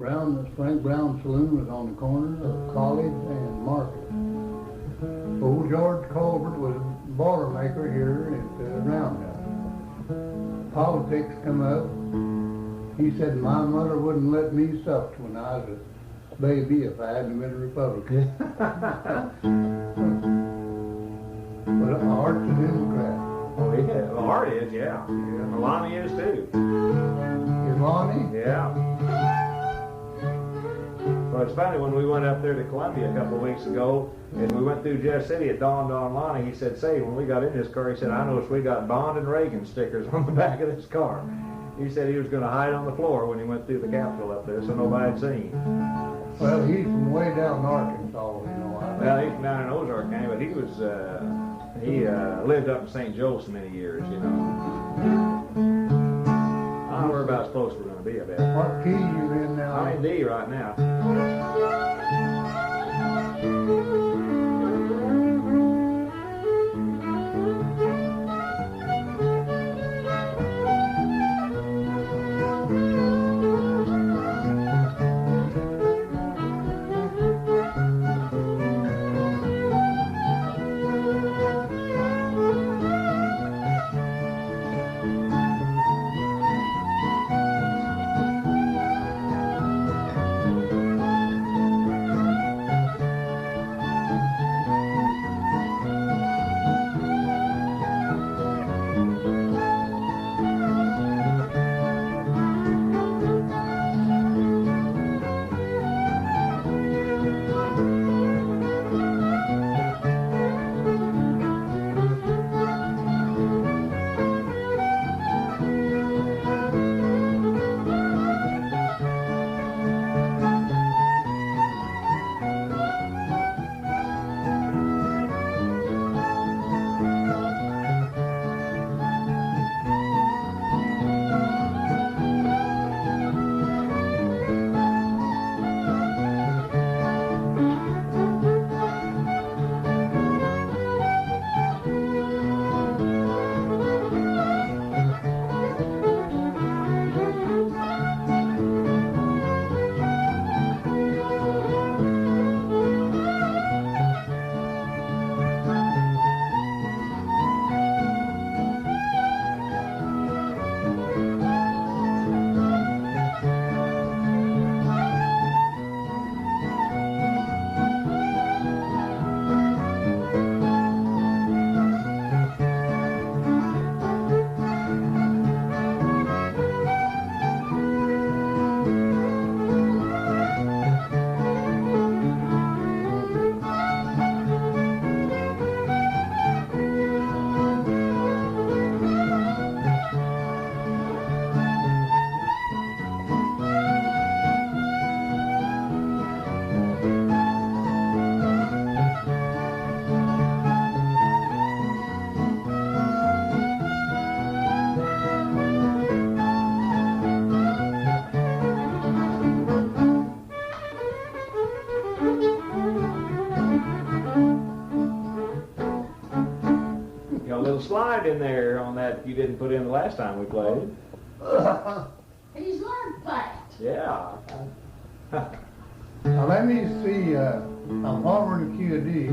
Frank Brown Saloon was on the corner of College and Market. Old George Colbert was a boilermaker here at the Roundhouse. Politics come up. He said my mother wouldn't let me suck when I was a baby if I hadn't been a Republican. But Art's a Democrat. Oh, yeah. Well, Art is, yeah. And Lonnie is too. Is Lonnie? Yeah. Well, it's funny, when we went up there to Columbia a couple of weeks ago, and we went through Jeff City, it dawned on Lonnie. He said, say, when we got in this car, he said, I noticed we got Bond and Reagan stickers on the back of this car. He said he was going to hide on the floor when he went through the Capitol up there so nobody'd see him. Well, he's from way down in Arkansas, you know. Well, he's from down in Ozarks County, but he was, he lived up in St. Joe so many years, you know. I don't know where about as close we're going to be, I bet. What key you in now? I'm in D right now. Slide in there on that you didn't put in the last time we played. He's learned that. Yeah. Now let me see, I'm following QD.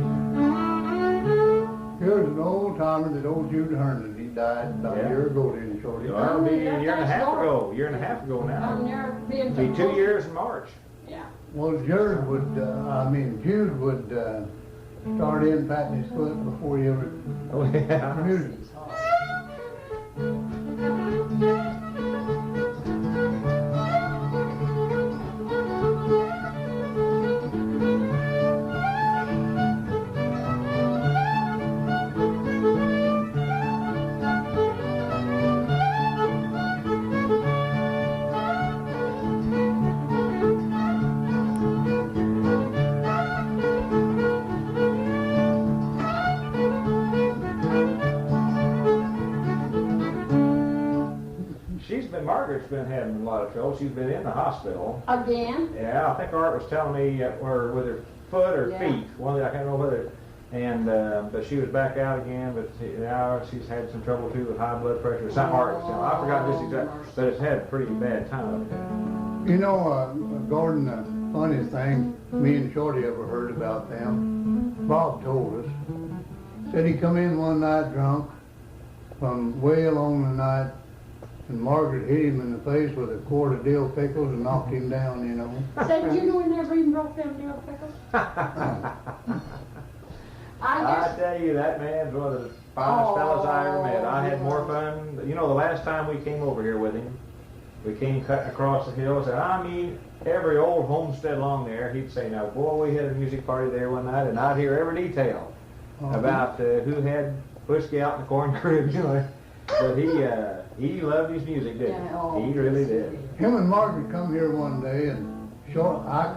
Here's an old timer that old Jude Herndon. He died about a year ago, didn't he, Shorty? Well, it'll be a year and a half ago. Year and a half ago now. It'll be 2 years in March. Yeah. Well, Jude would start in patting his foot before he ever music. Margaret's been having a lot of trouble. She's been in the hospital. Again? Yeah, I think Art was telling me, or with her foot or feet. One, I can't remember whether And but she was back out again. But now she's had some trouble too with high blood pressure. It's not hard. I forgot just exactly, but it's had a pretty bad time. You know, Gordon, the funniest thing me and Shorty ever heard about them, Bob told us, said he come in one night drunk from way along the night, and Margaret hit him in the face with a quart of dill pickles and knocked him down, you know. Said, you know, he never even broke them dill pickles. I tell you, that man's one of the finest fellas I ever met. I had more fun. You know, the last time we came over here with him, we came cutting across the hills, and I mean, every old homestead along there, he'd say, now, boy, we had a music party there one night, and I'd hear every detail about who had whiskey out in the corn crib, you know. But he loved his music, didn't he? He really did. Him and Margaret come here one day, and I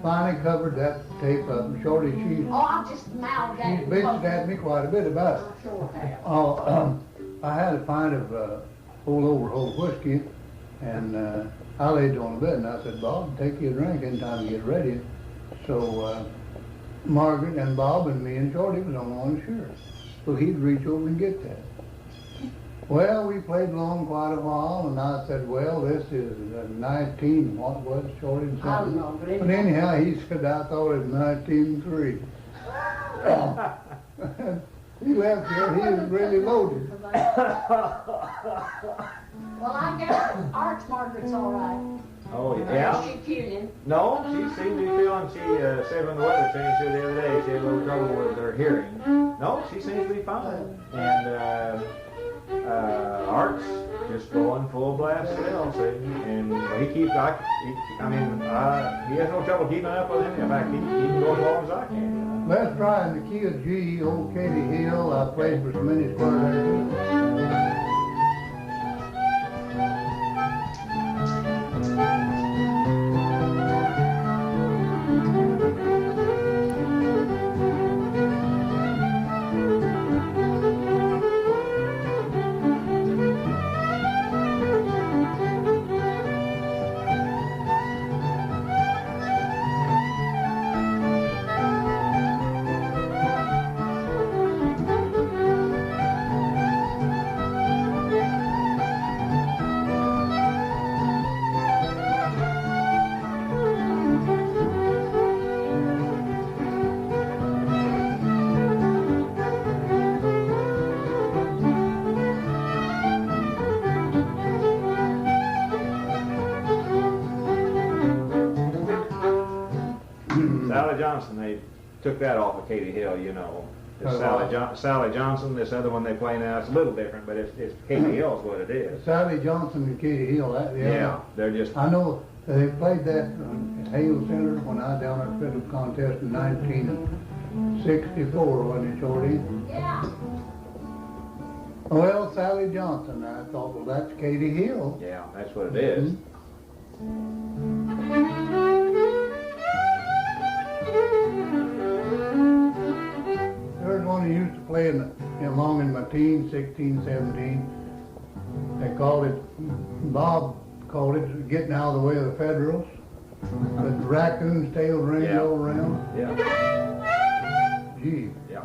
finally covered that tape up, and Shorty, I just mouthed at she's bitched at me quite a bit about it. I sure have. I had a pint of old overhold whiskey, and I laid on the bed, and I said, Bob, take you a drink anytime you get ready. So Margaret and Bob and me and Shorty was on one sure. So he'd reach over and get that. Well, we played along quite a while, and I said, well, this is 19, what was it, Shorty? I don't know, but anyhow, he said, I thought it was 19.3. He left here, he was really loaded. Well, I guess Arch Margaret's all right. Oh, yeah? She cute him. No, she seemed to be feeling, she said when the weather changed the other day, she had a little trouble with her hearing. No, she seems to be fine. And Art's just going full blast still, see? And he keeps, he has no trouble keeping up with him. In fact, he can go as long as I can. Let's try in the key of G, old Katy Hill. I played for so many square acres. Sally Johnson, they took that off of Katy Hill, you know. It's Sally Johnson, this other one they play now, it's a little different, but it's Katy Hill is what it is. Sally Johnson and Katy Hill, yeah, they're just... I know they played that at Hale Center when I was down at the Fiddle contest in 1964, wasn't it, Shorty? Yeah. Well, Sally Johnson, I thought, well, that's Katy Hill. Yeah, that's what it is. There's one who used to play along in my teens, 16, 17. They called it, Bob called it, getting out of the way of the Federals. The Raccoon Tail ring all around. Yeah. Gee. Yeah.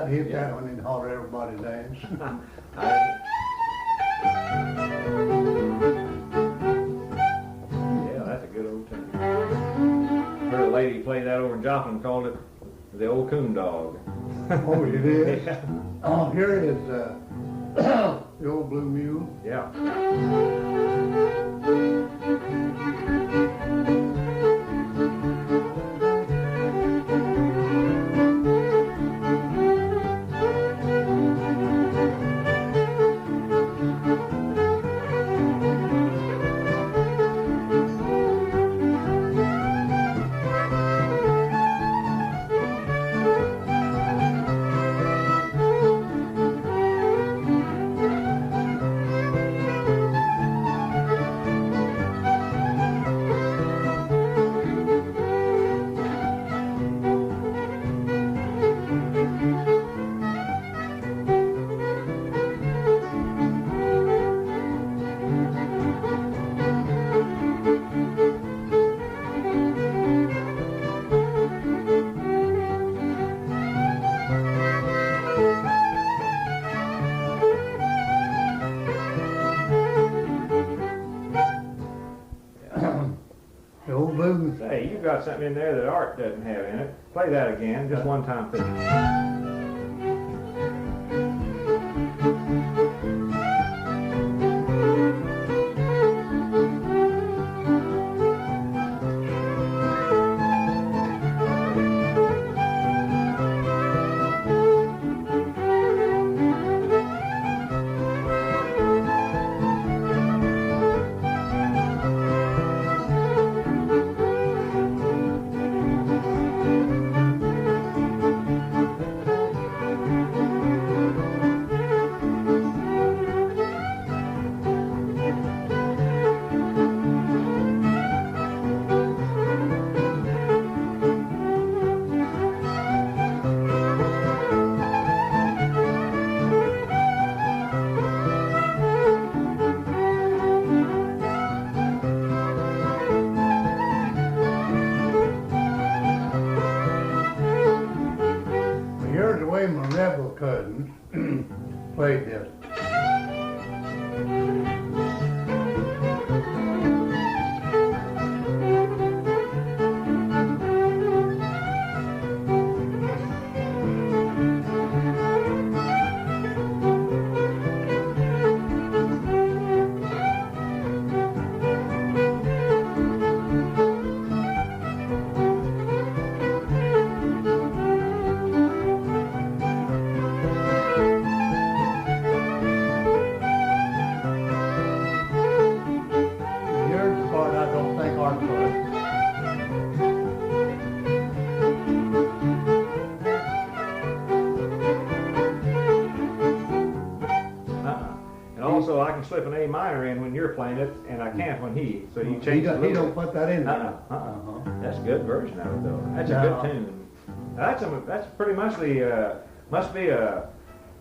Hit that one and holler everybody dance. over in Joplin called it the old coon dog. Oh, it is? Yeah. Oh, here it is, the old blue mule. Yeah. The old blue. Hey, you've got something in there that Art doesn't have in it. Play that again, just one time. Here's the way my rebel cousins played this. Here's the part I don't think Art put. And also, I can slip an A minor in when you're playing it, and I can't when so you He change it a don't, little bit. put that in there. Uh-uh. That's a good version of it, though. That's a No. good tune. That's pretty much must be a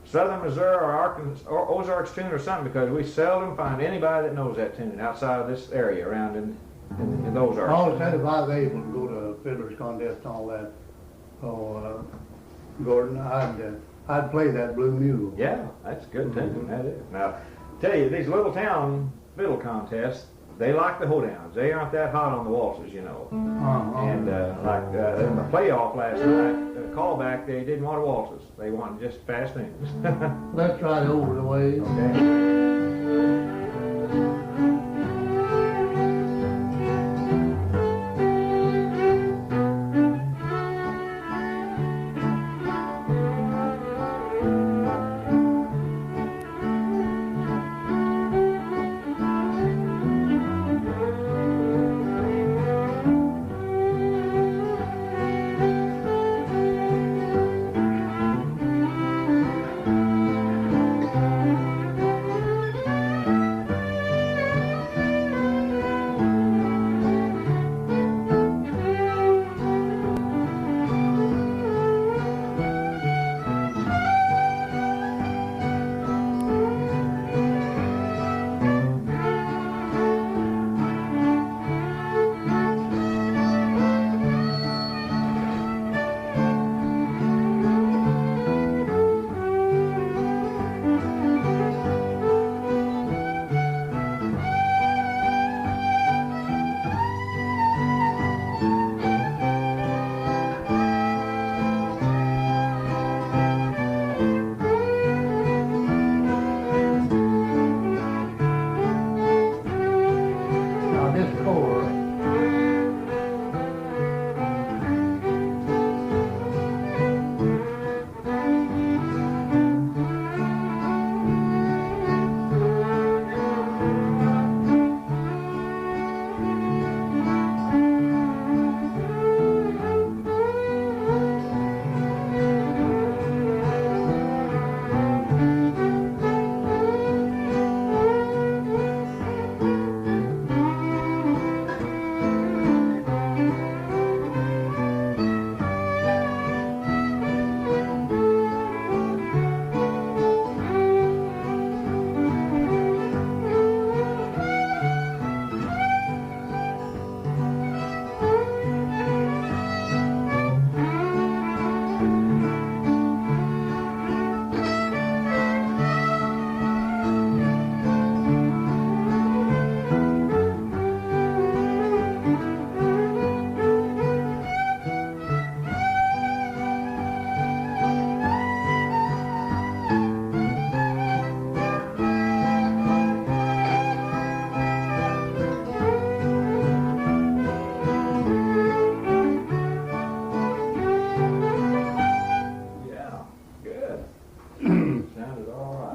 Southern Missouri or Arkansas or Ozarks tune or something, because we seldom find anybody that knows that tune outside of this area around in the I Ozarks. always said if I was able to go to fiddler's contest and all that, Gordon, I'd play that blue mule. Yeah, that's a good tune. That is. Now, tell you, these little town fiddle contests, they like the hoedowns. They aren't that hot on the waltzes, you know. And like in the playoff last night, the callback, they didn't want waltzes. They wanted just fast tunes. Let's try it over the way. Okay.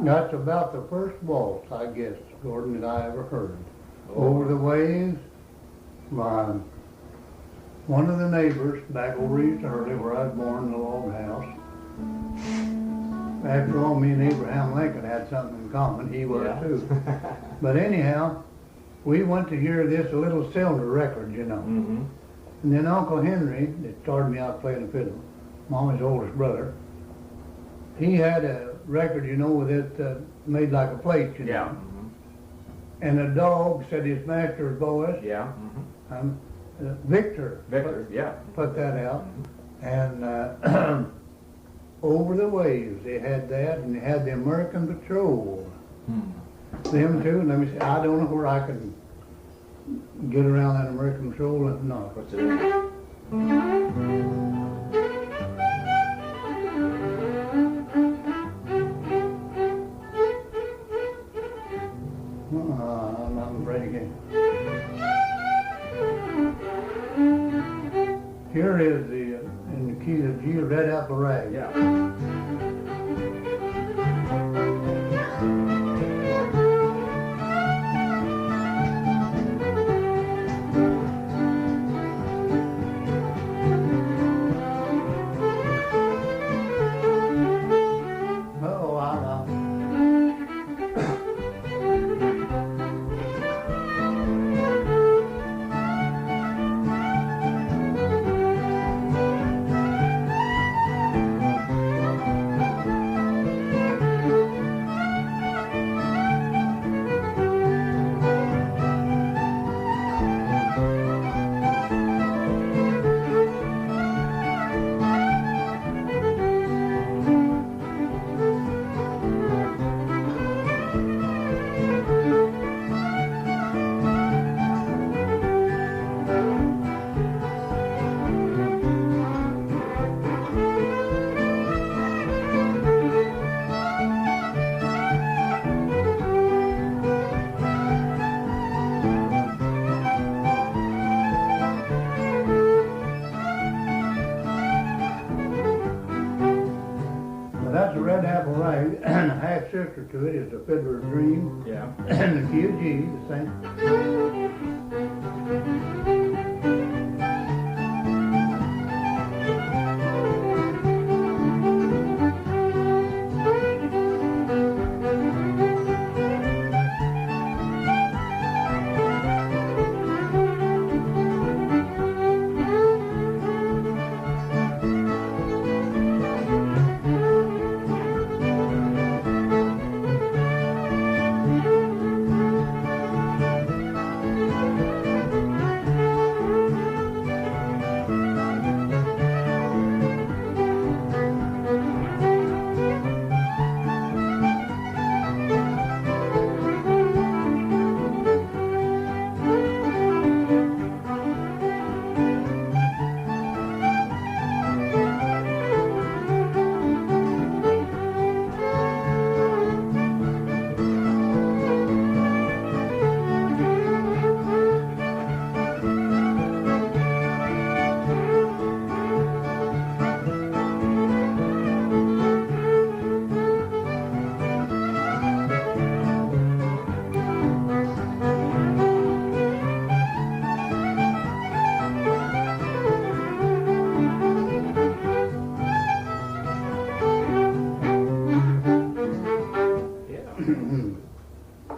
That's about the first waltz, I guess, Gordon, that I ever heard. Oh. Over the waves, my one of the neighbors back over East Early, where I was born in the log house. After all, me and Abraham Lincoln had something in common. He was too. But anyhow, we went to hear this little cylinder record, you know. Mm-hmm. And then Uncle Henry, that started me out playing the fiddle, Mommy's oldest brother, he had a record, you know, with it made like a plate, you know. Yeah. Mm-hmm. And the dog said his master's voice. Yeah. Mm-hmm. Victor. Put that out. And Over the Waves, they had that, and they had the American Patrol. Them two, and let me see, I don't know where I can get around that American Patrol if not. What's it? I'm not afraid again. Here is the, in the key of G, Red Apple Rag. Yeah. Oh, I know. That's a Red Apple Rag, and a half sister to it is the Fiddler's Dream, Yeah. and the key of G, the same.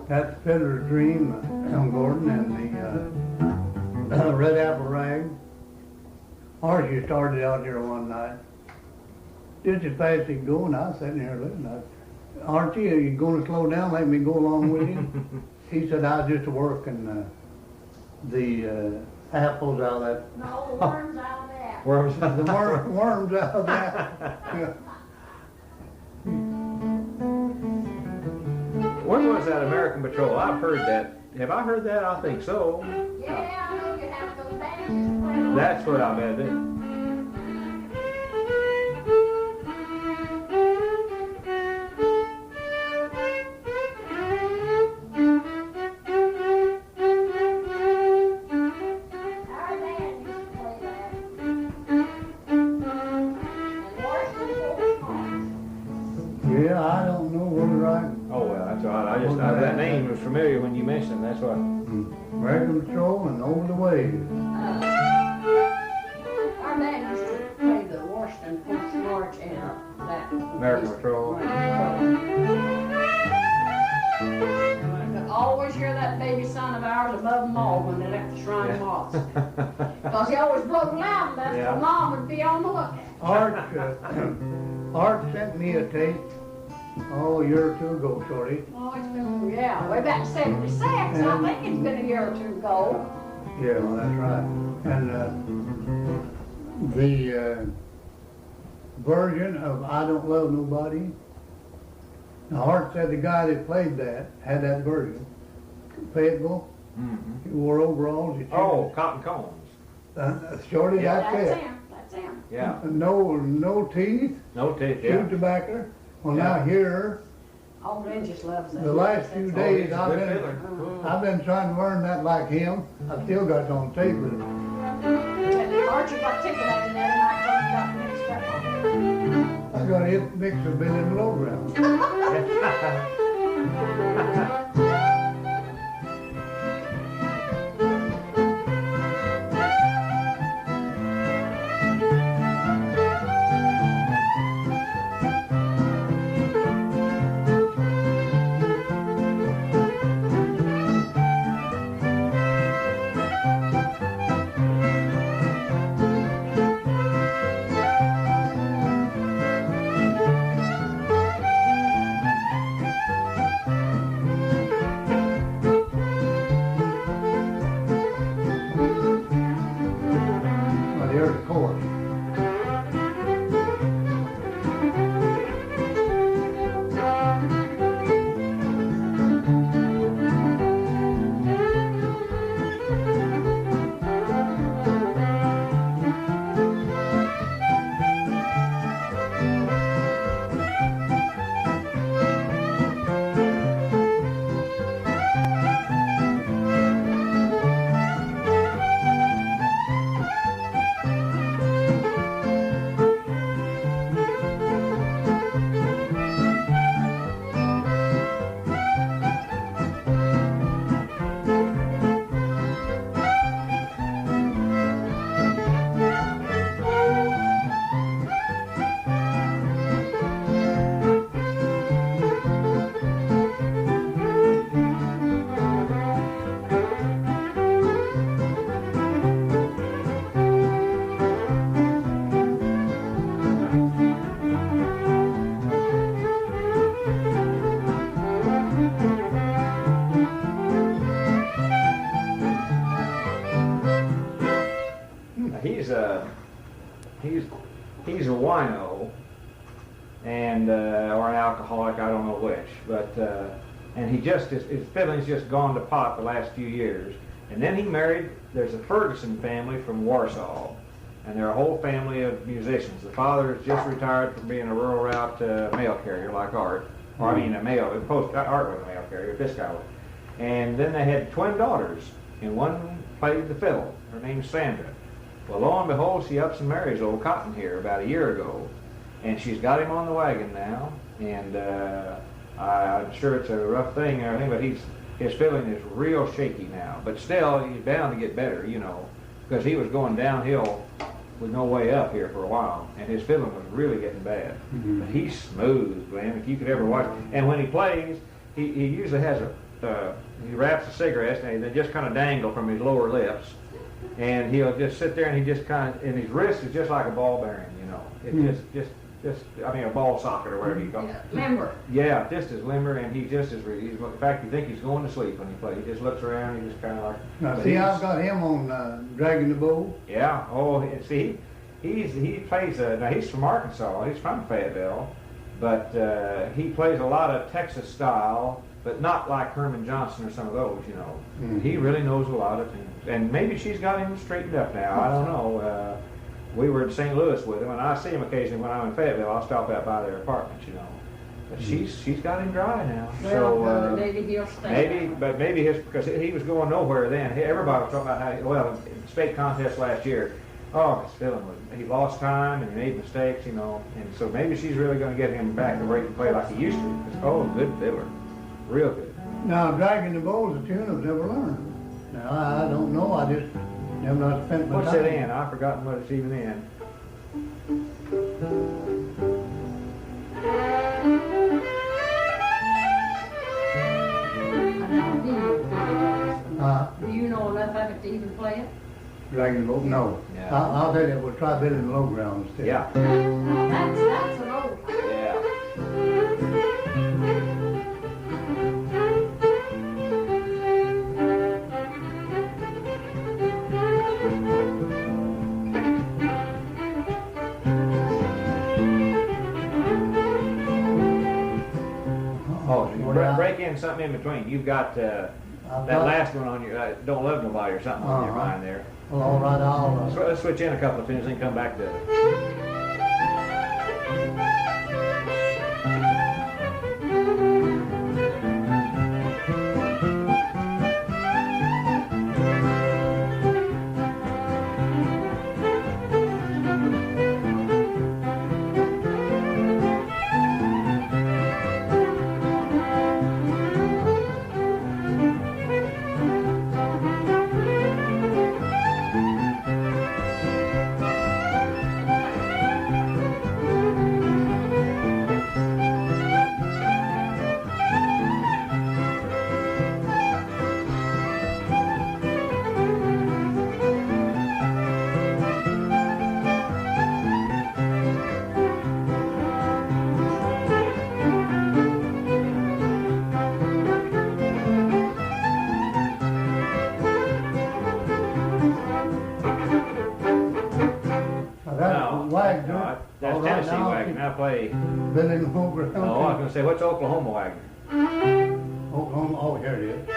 That's Fiddler's Dream, Gordon, and the Red Apple Rag. Archie started out here one night. Just as fast as he could go, and I was sitting here looking at Archie, are you going to slow down, let me go along with you? He said, I was just working the apples out of that. No, the worms out of that. Worms. The worms out of that. Yeah. When was that American Patrol? I've heard that. Have I heard that? I think so. Yeah, I know you have those bands to play on. That's what I meant. Our band used to play that. And Morrison Ford Farms. Yeah, I don't know whether I So that name was familiar when you mentioned it. That's why. Wagon Patrol and Over the Waves. Our band used to play the Washington Post March and that. American Patrol. I could always hear that baby son of ours above them all when they left the shrine walls. Because he always blew loud enough Yeah. so Mom would be on the lookout. Art sent me a tape, a year or two ago, Shorty. Oh, it's been, yeah, way back in 76. I think it's been a year or two ago. Yeah, well, that's right. And the version of I Don't Love Nobody. Now, Art said the guy that played that had that version. Fayetteville. He wore overalls. He Oh, Cotton Combs. Shorty, Yeah. that's it. him. That's him. Yeah. No teeth, No tape. chew Yeah. tobacco. Well, Yeah. now here, Oh, Glenn just loves that. the last few That's days he's a I've good been fiddler. trying to learn that like him. I still got it on tape with it. And Archie got ticket out in there tonight because he got mixed up on it. I got it mixed with Billy Below-ground. Well, here's the chorus. He's a wino, and or an alcoholic, I don't know which, but and his fiddling's just gone to pot the last few years. And then he married. There's a Ferguson family from Warsaw, and they're a whole family of musicians. The father is just retired from being a rural route mail carrier like Art, or I mean Art was a mail carrier, this guy was. And then they had twin daughters, and one played the fiddle. Her name's Sandra. Well, lo and behold, she ups and marries old Cotton here about a year ago, and she's got him on the wagon now, and I'm sure it's a rough thing and everything, but his fiddling is real shaky now. But still, he's bound to get better, you know, because he was going downhill with no way up here for a while, and his fiddling was really getting bad. But he's smooth, man, if you could ever watch. And when he plays, he usually has he wraps a cigarette, and they just kind of dangle from his lower lips. And he'll just sit there and he just kind of, and his wrist is just like a ball bearing, you know. It's I mean, a ball socket or whatever you call it. Limber. Yeah, just as limber, and he's just as, in fact, you think he's going to sleep when he plays. He just looks around, he just kind of like. Now, see, I've got him on Dragging the Bow. Yeah, see, he plays, now he's from Arkansas, he's from Fayetteville, but he plays a lot of Texas style, but not like Herman Johnson or some of those, you know. He really knows a lot of things. And maybe she's got him straightened up now, I don't know. We were in St. Louis with him, and I see him occasionally when I'm in Fayetteville. I'll stop out by their apartment, you know. But she's got him dry now. Well, maybe he'll stay. Maybe because he was going nowhere then. Everybody was talking about how, in the state contest last year, his fiddling he lost time and he made mistakes, you know. And so maybe she's really going to get him back to where he can play like he used to. Good fiddler. Real good. Now, dragging the bow is a tune I've never learned. Now, I don't know, I just never not spent my What's time. it in? I've forgotten what it's even in. Do you know enough of it to even play it? Dragging the bow? No. Yeah. I'll tell you, we'll try building the low ground instead. Yeah. Now that's an old one. Yeah. Oh, so you break in something in between. You've got that last one on your Don't Love Nobody or something on your mind there. Well, all right, I'll... So let's switch in a couple of tunes and come back to it. That's Tennessee Wagner. Now play. Billy and Hoover. Oh, I was going to say, what's Oklahoma Wagner? Oklahoma, oh, here it is.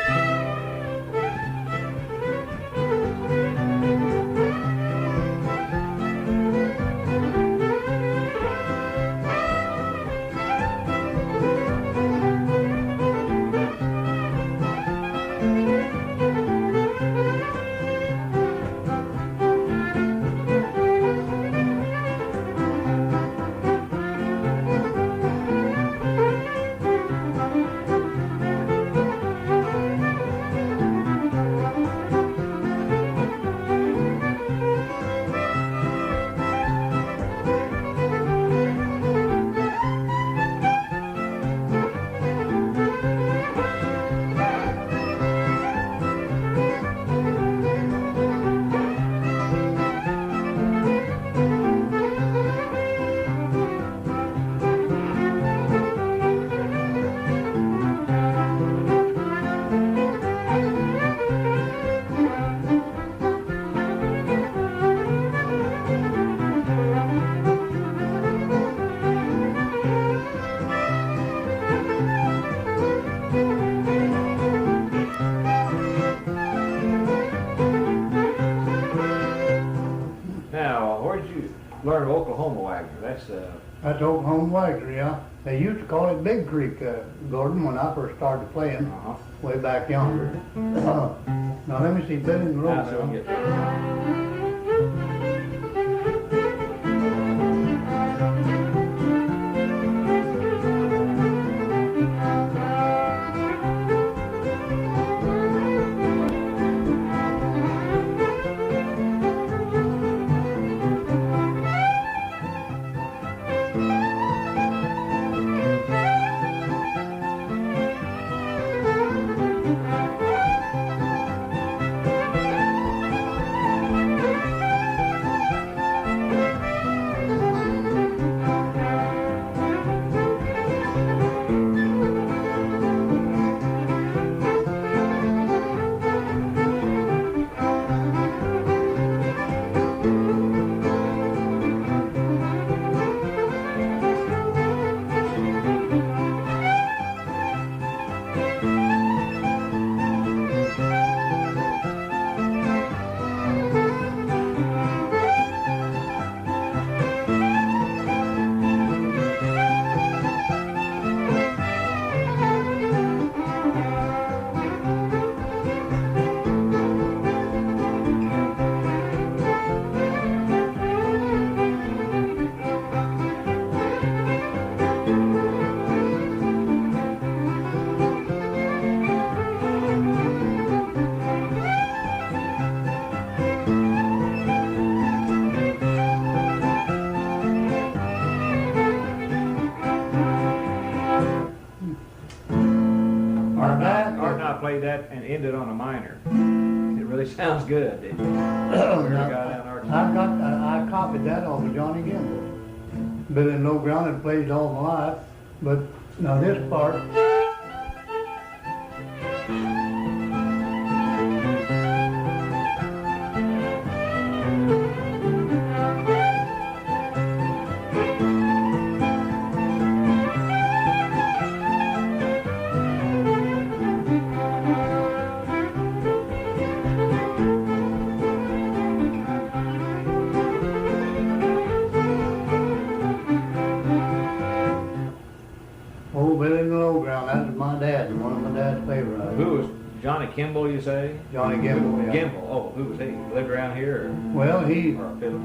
Learn Oklahoma Wagner. That's Oklahoma Wagner, yeah. They used to call it Big Creek, Gordon, when I first started playing, way back yonder. Now let me see, Billy and Road. played that and ended on a minor. It really sounds good, didn't it? I copied that off of Johnny Gamble. Been in low ground and played all my life, but now this part. Johnny Kimball, you say? Johnny Gamble, yeah. Gamble. Oh, who was he? Lived around here? Or, well, he Fiddle?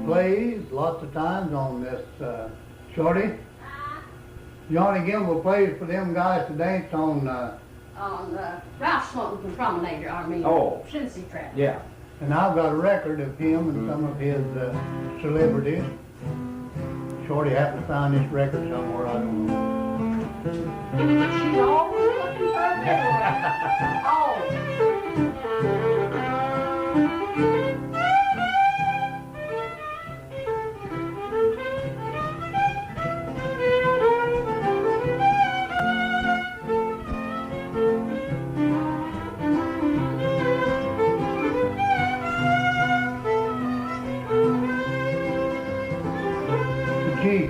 plays lots of times on this Shorty. Johnny Gamble plays for them guys to dance on Brown Saloon Promenade, Cincy Trap. Yeah. And I've got a record of him and some of his celebrities. Shorty happened to find this record somewhere, I don't know. She's always looking for a fiddle. Always. The key.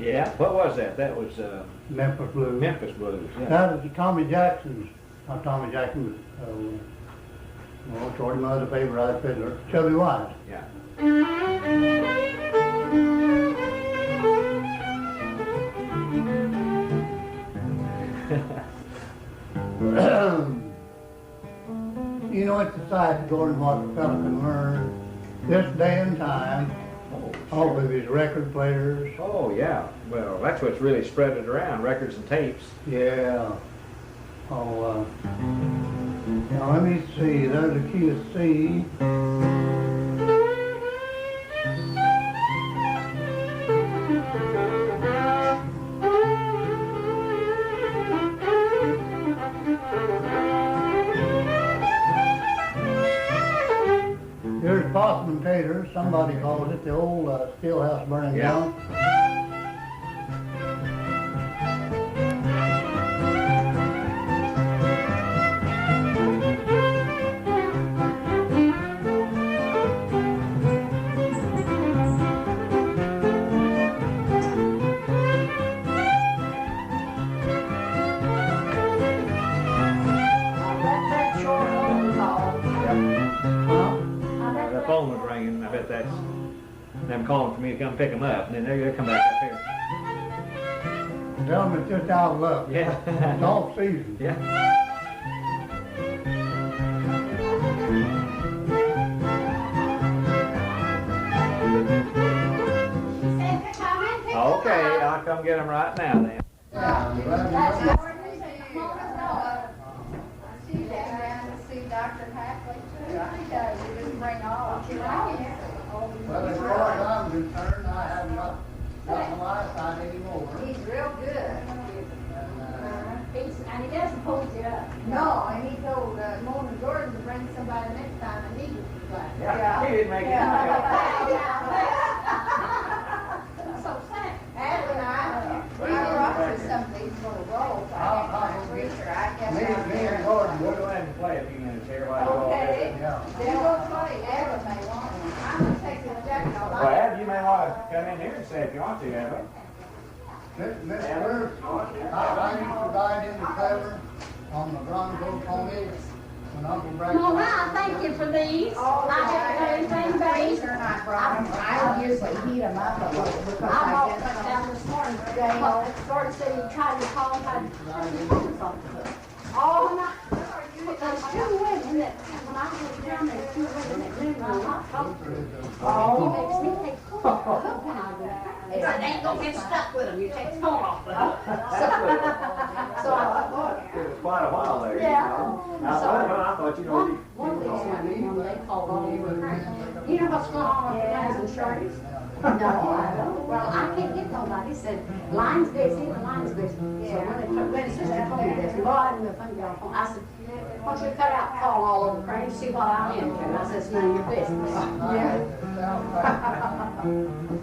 Yeah, what was that? That was Memphis Blues. Memphis Blues. Yeah. That was Tommy Jackson's, not Tommy Jackson, well, Shorty, my other favorite fiddler, Chubby Wise. Yeah. You know, it's a sight to learn what the fella can learn this day and time. All of his record players. Oh, yeah. Well, that's what's really spread it around, records and tapes. Yeah. Oh, now let me see. There's a key of C. Here's Possum and Taters, somebody calls it, the old steel house burning down. Phone was ringing. I bet that's them calling for me to come pick them up, and then they're gonna come back up here. Tell them it's just out of luck. Yeah. It's off season. Yeah. Okay, I'll come get them right now then. Yeah, I'm glad you That's know. She came down to see Dr. Hackley too. I tell you, just bring all of you. Well, as far as I'm concerned, I have not got my eyesight anymore. He's real good. And he doesn't hold you up. No, and he told Norman Jordan to bring somebody next time and he was like, Yeah, he didn't make it. So sad. Adam and I brought you some of these little rolls. I can't reach her. I guess Me out and there. Gordon, We'll go ahead and play a few minutes here while you all Okay. visit. yeah. Then we'll play. Adam may want one. I'm gonna take this jacket off. Well, Ab, you may want to come in here and say if you want to, Ab. Miss Burke, I used to ride in the clever on the Bronco pony when Uncle Brad. Well, now, thank you for these. Oh, I haven't got anything These base. are not brown. I usually heat them up a little because I I walked get up down this morning today. George said he tried to call him, had something. Oh, and there's two women that, when I was down there, two women that live in my hot he makes me take cool when I go. He said, ain't gonna get stuck with them, you take the phone off with them. So I thought, look. It was quite a while there. Yeah. I thought you know. One of these women, when they called on me, you know what's going on with the guys and shorties? No, I don't. Well, I can't get nobody. He said, line's busy, the line's busy. So when his sister told me this, well, I didn't know if I could get on the phone. I said, why don't you cut out calling all over Crane, see what I'm into? And I said, it's none of your business.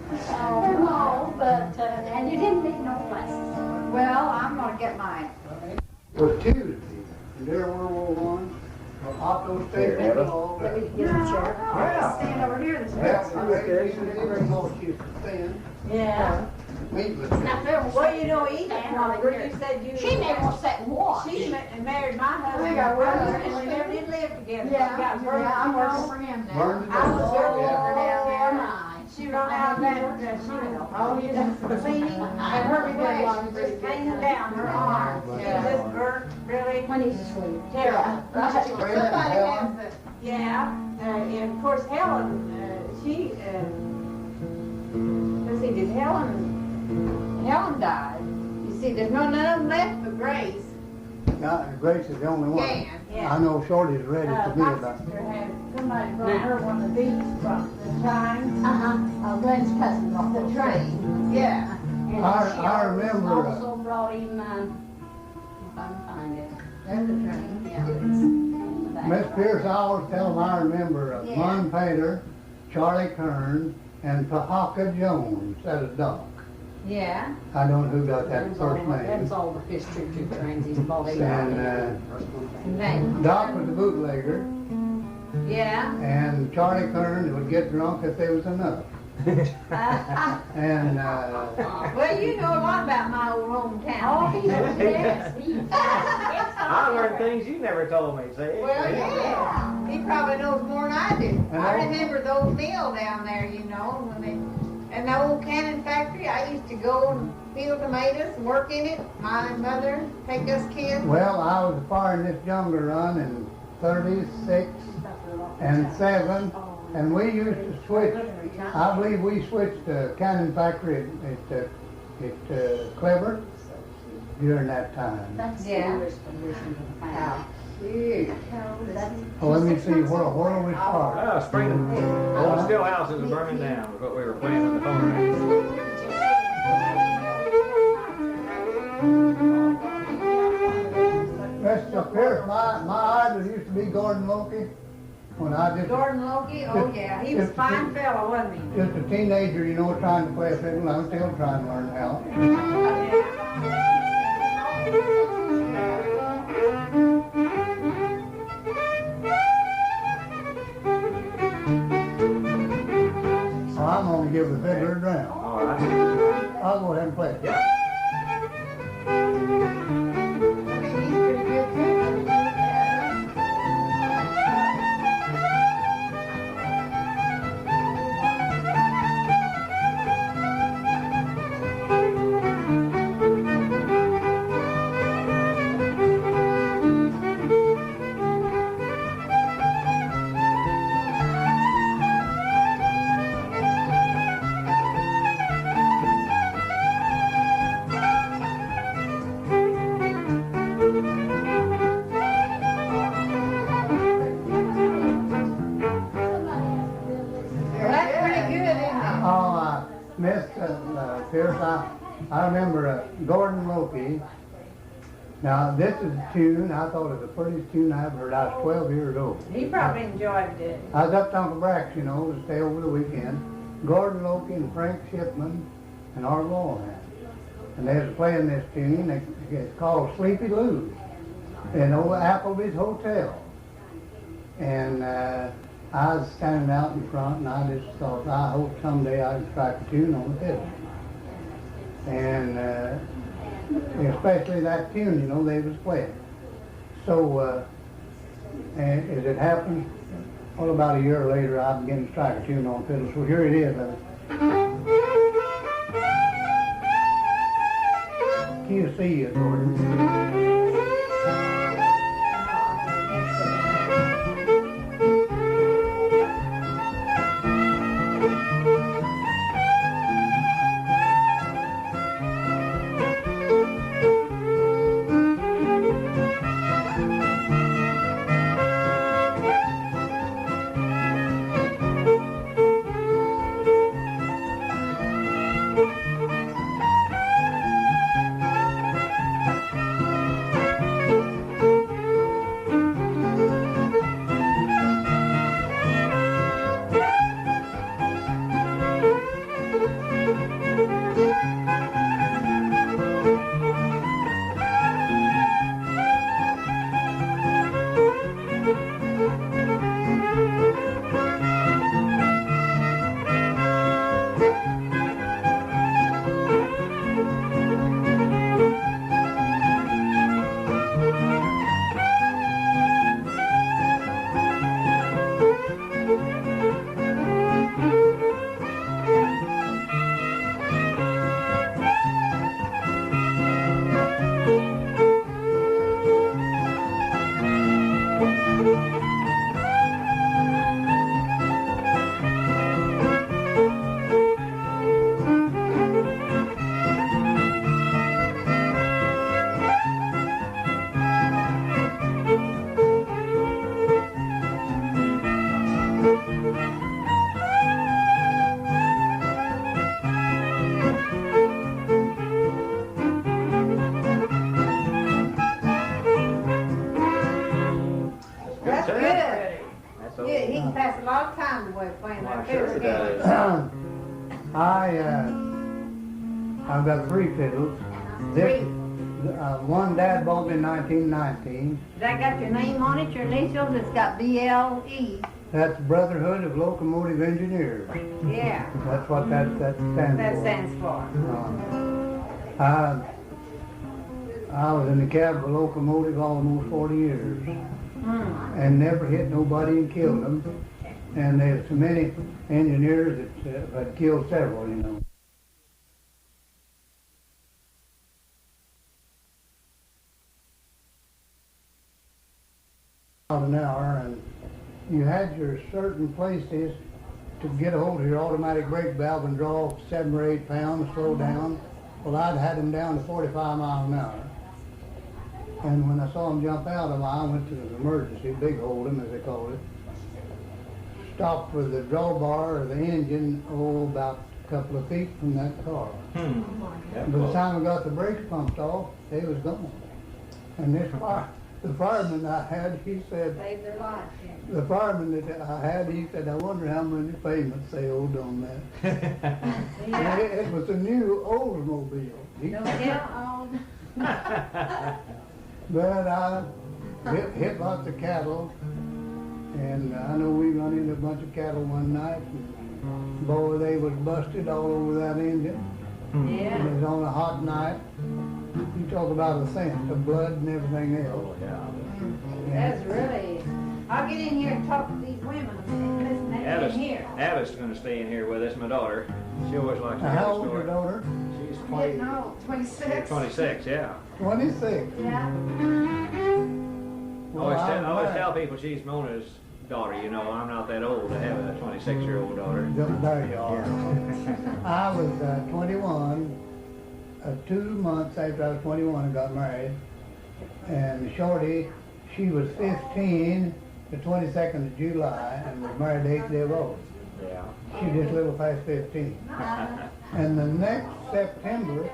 No, but, and you didn't need no glasses. Well, I'm gonna get mine. It was Tuesday, during World War I. Otto State Let me get a chair. Yeah. Stand over here this Well, minute. most used to spend, Yeah. meatless. Now, Phil, Well, you know, Ethan, you said you. she may want to sit and watch. She married my husband, got brother, brothers. and we never did live together. Yeah, We got brothers, yeah, I'm you working know. for him now. Learn to I was do her it. worker down Oh, there. my. She run out that, you know, all you done for cleaning, and her reflection just hanging down her arm. She just burnt really When he's asleep. terrible. Somebody has it. Yeah, and of course Helen, let's see, did Helen died. You see, there's none of them left but Grace. Grace is the only one. Jan. I know Shorty's ready to be My about. sister had, somebody brought her one of these from the Times. Glen's cousin brought The train. Yeah. And I she remember, also brought him, if I can find it. There's the train. Yeah, it's in the back. Miss Pierce, I always tell them I remember Yeah. Lon Pater, Charlie Kern, and Pahaka Jones at a dock. Yeah. I don't know who got that That's first all- That's name. all the history to trains he's bought. And Name. Doc was a bootlegger, Yeah. and Charlie Kern would get drunk if there was enough. And Well, you know a lot about my old hometown. Oh, yes, I learned things you never told me, see? Well, yeah. He probably knows more than I do. And I I- remember the old mill down there, you know, and the old cannon factory. I used to go and peel tomatoes, work in it. My mother take us kids. well, I was firing this younger run in 36 and 7, and we used to switch. I believe we switched to cannon factory at Clever during that time. That's the Yeah. newest condition of the family. Oh, let me see, where we start? Spring, old still houses are burning down, was what we were playing at the phone. Mr. Pierce, my idol used to be Gordon Loki. When I Gordon Loki, oh yeah, he was a fine fellow, wasn't he? just a teenager, you know, trying to play a fiddle. I'm still trying to learn how. So I'm gonna give the fiddler a dram. All right. I'll go ahead and play it. He's pretty good too. Miss Pierce, I remember Gordon Loki. Now, this is a tune, I thought it was the prettiest tune I ever heard. I was 12 years old. He probably enjoyed it. I was up to Uncle Brack's, you know, to stay over the weekend. Gordon Loki and Frank Shipman and Art Lawhan. And they was playing this tune. It's called Sleepy Lou in old Applebee's Hotel. And I was standing out in front, and I just thought, I hope someday I can strike a tune on the fiddle. And especially that tune, you know, they was playing. So, and as it happened, well, about a year later, I began to strike a tune on fiddle. So here it is. Key of C is Gordon. I've got 3 fiddles. This, one Dad bought me in 1919. Has that got your name on it, your initials? It's got BLE. That's Brotherhood of Locomotive Engineers. Yeah. That's what that stands for. That stands for. I was in the cab of a locomotive almost 40 years. And never hit nobody and killed them. And there's so many engineers that had killed several, you know. An hour, and you had your certain places to get a hold of your automatic brake valve and draw 7 or 8 pounds, slow down. Well, I'd had them down to 45 miles an hour. And when I saw them jump out of them, I went to the emergency, big hold 'em as they call it. Stopped with the drawbar or the engine, about a couple of feet from that car. By the time I got the brakes pumped off, they was gone. And the fireman I had, he said, Saved their lives. the fireman that I had, he said, I wonder how many payments they owed on that. Yeah. It was a new Oldsmobile. But I hit lots of cattle, and I know we run into a bunch of cattle one night, and boy, they was busted all over that engine. Yeah. And it was on a hot night. You talk about the scent, the blood and everything else. That's really... I'll get in here and talk to these women a minute. Listen, that's in here. Abbott's going to stay in here with us, my daughter. She always likes to How tell a old is your story. daughter? She's 20, No, 26. 26, yeah. 26. Yeah. Well, I always glad. tell people she's Mona's daughter. You know, I'm not that old to have a 26-year-old daughter. There you are. I was 21. 2 months after I was 21, I got married. And Shorty, she was 15, the 22nd of July, and was married 8 days old. Yeah. She's just a little past 15. And the next September,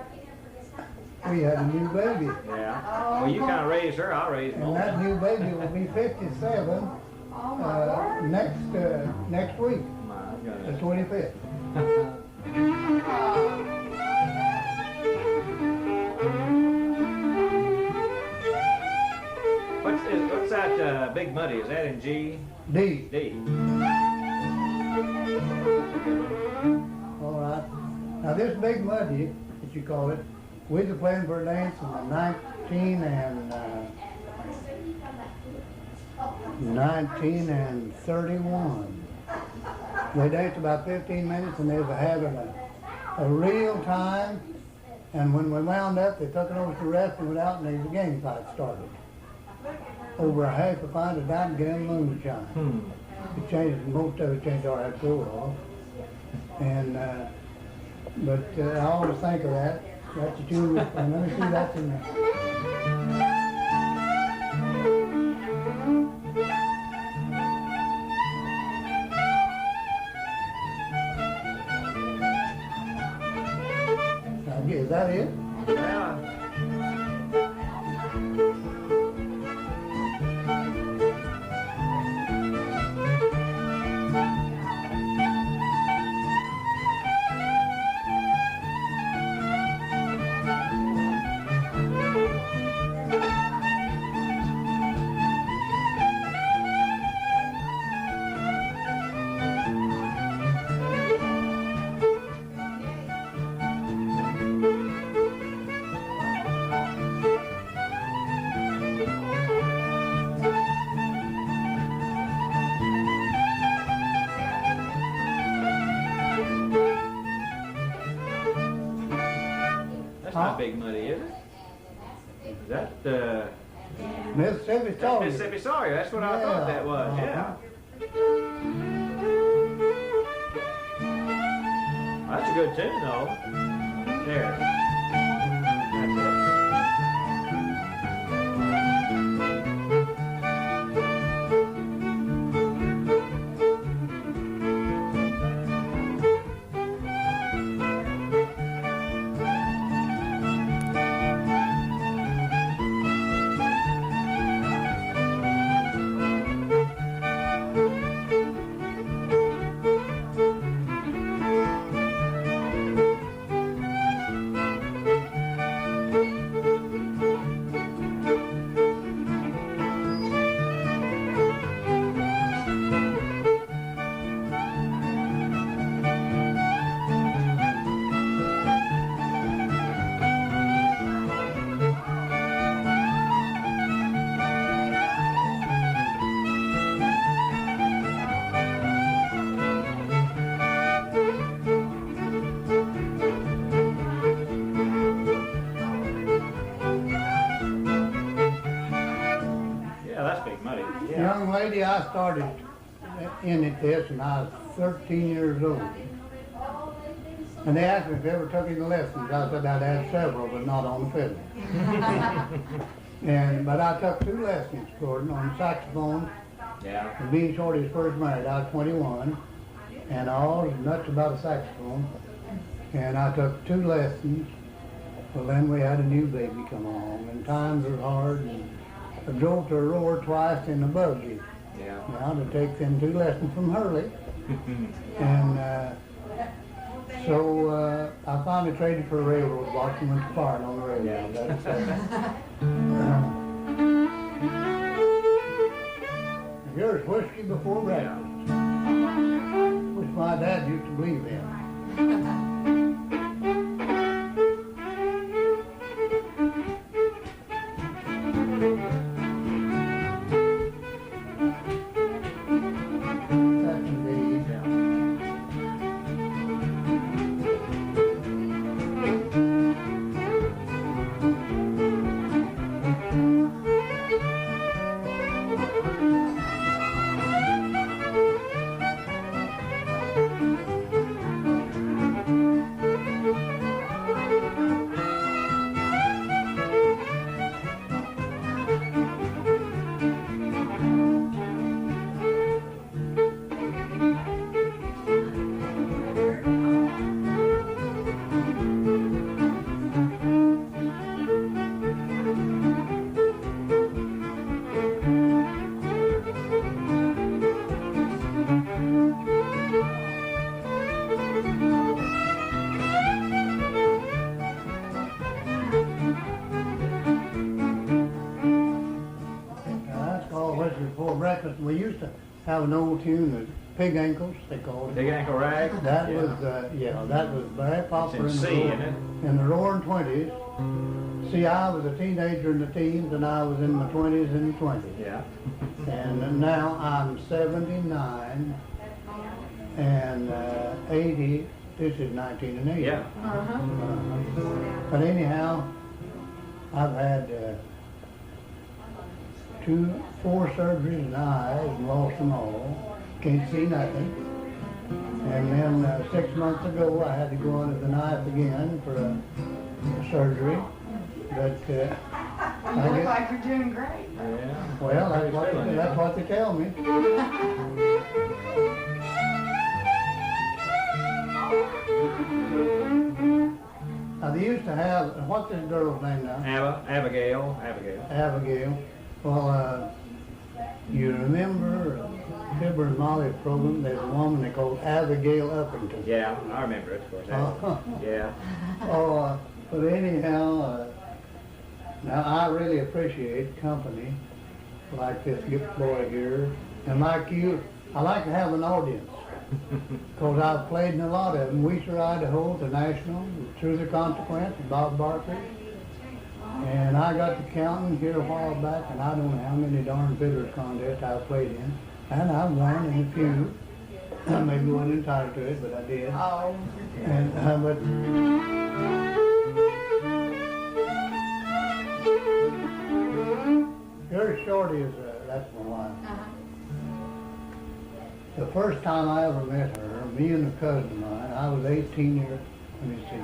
we had a new baby. Yeah. Well, you kind of raised her, I'll raise And more. that new baby will be 57 next week, My the goodness. 25th. What's that Big Muddy? Is that in G? D. D. All right. Now this Big Muddy, as you call it, we were playing for a dance in the 1931. They danced about 15 minutes and they were having a real time. And when we wound up, they took it over to the rest and went out and the game fight started. Over a half a pint of Diamond Glen moonshine. It changed, most of it changed all that cool off. And, but I always think of that. That's a tune, and let me see, that's in there. Is that it? Yeah. That's not Big Muddy, is it? Is that Mississippi that's Story. Mississippi Sawyer? That's what I thought that was. Yeah. That's a good tune, though. There. That's Big Muddy. Yeah. Young lady, I started in at this and I was 13 years old. And they asked me if I ever took any lessons. I said I'd had several, but not on the fiddle. But I took 2 lessons, Gordon, on the saxophone. Yeah. And being Shorty's first married, I was 21. And I was nuts about a saxophone. And I took 2 lessons. Well, then we had a new baby come along, and times were hard. And I drove to Aurora twice in the buggy. Yeah. Now to take them 2 lessons from Hurley. And so I finally traded for a railroad watch and went to firing on the railroad. Yeah. That's, here's whiskey before breakfast, which my dad used to believe in. That's indeed. we used to have an old tune, the Pig Ankles, they called it. Big Ankle Rag? That Yeah. was, that was very popular It's in C, isn't it? in the roaring 20s. See, I was a teenager in the teens, and I was in my 20s and the 20s. Yeah. And now I'm 79 and 80. This is 1980. Yeah. But anyhow, I've had 4 surgeries in the eyes and lost them all. Can't see nothing. And then 6 months ago, I had to go under the knife again for a surgery. But You look like you're doing great. Yeah. well, that's what they tell me. Now, they used to have, what's this girl's name now? Abigail. Abigail. Well, you remember Fibber and Molly's program? There's a woman they called Abigail Uppington. Yeah, I remember it, of course. Yeah. But anyhow, now I really appreciate company like this gift boy here. And like you, I like to have an audience. Because I've played in a lot of them. Weiser, Idaho, the National, Through the Consequence, Bob Barker. And I got to counting here a while back, and I don't know how many darn fiddlers contests I've played in. And I've won in a few. I maybe wasn't entitled to it, but I did. Oh. And but here's Shorty is that's my wife. The first time I ever met her, me and a cousin of mine, I was 18 years. Let me see.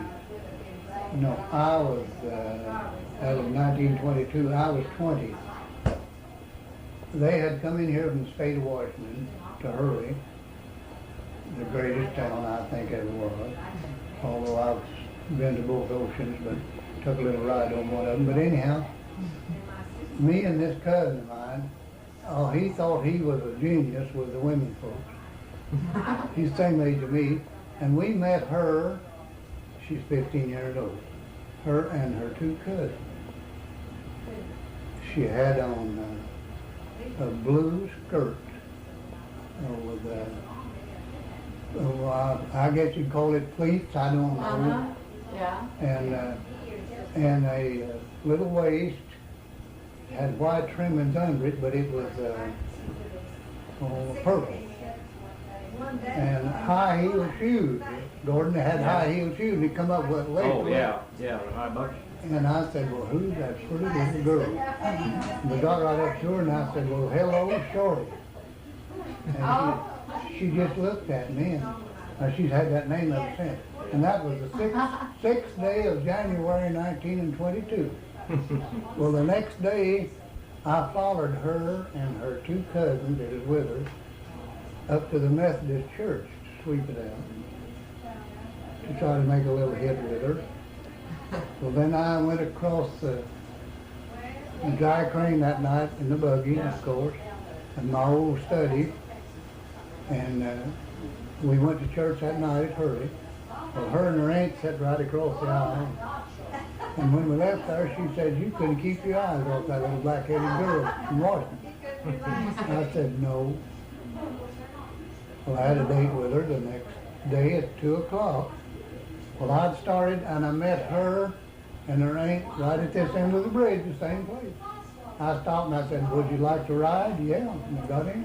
No, I was. That was 1922. I was 20. They had come in here from the state of Washington to Hurley, the greatest town I think ever was. Although I've been to both oceans, but took a little ride on one of them. But anyhow, me and this cousin of mine, he thought he was a genius with the women folks. He's the same age as me, and we met her. She's 15 years old. Her and her 2 cousins. She had on a blue skirt with I guess you'd call it pleats. I don't know. Yeah. And a little waist. Had white trimmings under it, but it was purple. And high-heeled shoes. Gordon had high-heeled shoes, and he come up with legs. Oh, yeah, the high bucks. And I said, well, who's that pretty little girl? And we got right up to her, and I said, well, hello, Shorty. And she just looked at me, and she's had that name ever since. And that was the 6th day of January 1922. Well, the next day, I followed her and her 2 cousins that was with her up to the Methodist church to sweep it out, to try to make a little hit with her. Well, then I went across the dry crane that night in the buggy, of course, in my old study, and we went to church that night at Hurley. Well, her and her aunt sat right across the aisle. And when we left there, she said, you couldn't keep your eyes off that little black-headed girl from Washington. I said, no. Well, I had a date with her the next day at 2 o'clock. Well, I'd started, and I met her and her aunt right at this end of the bridge, the same place. I stopped, and I said, would you like to ride? Yeah, and we got in.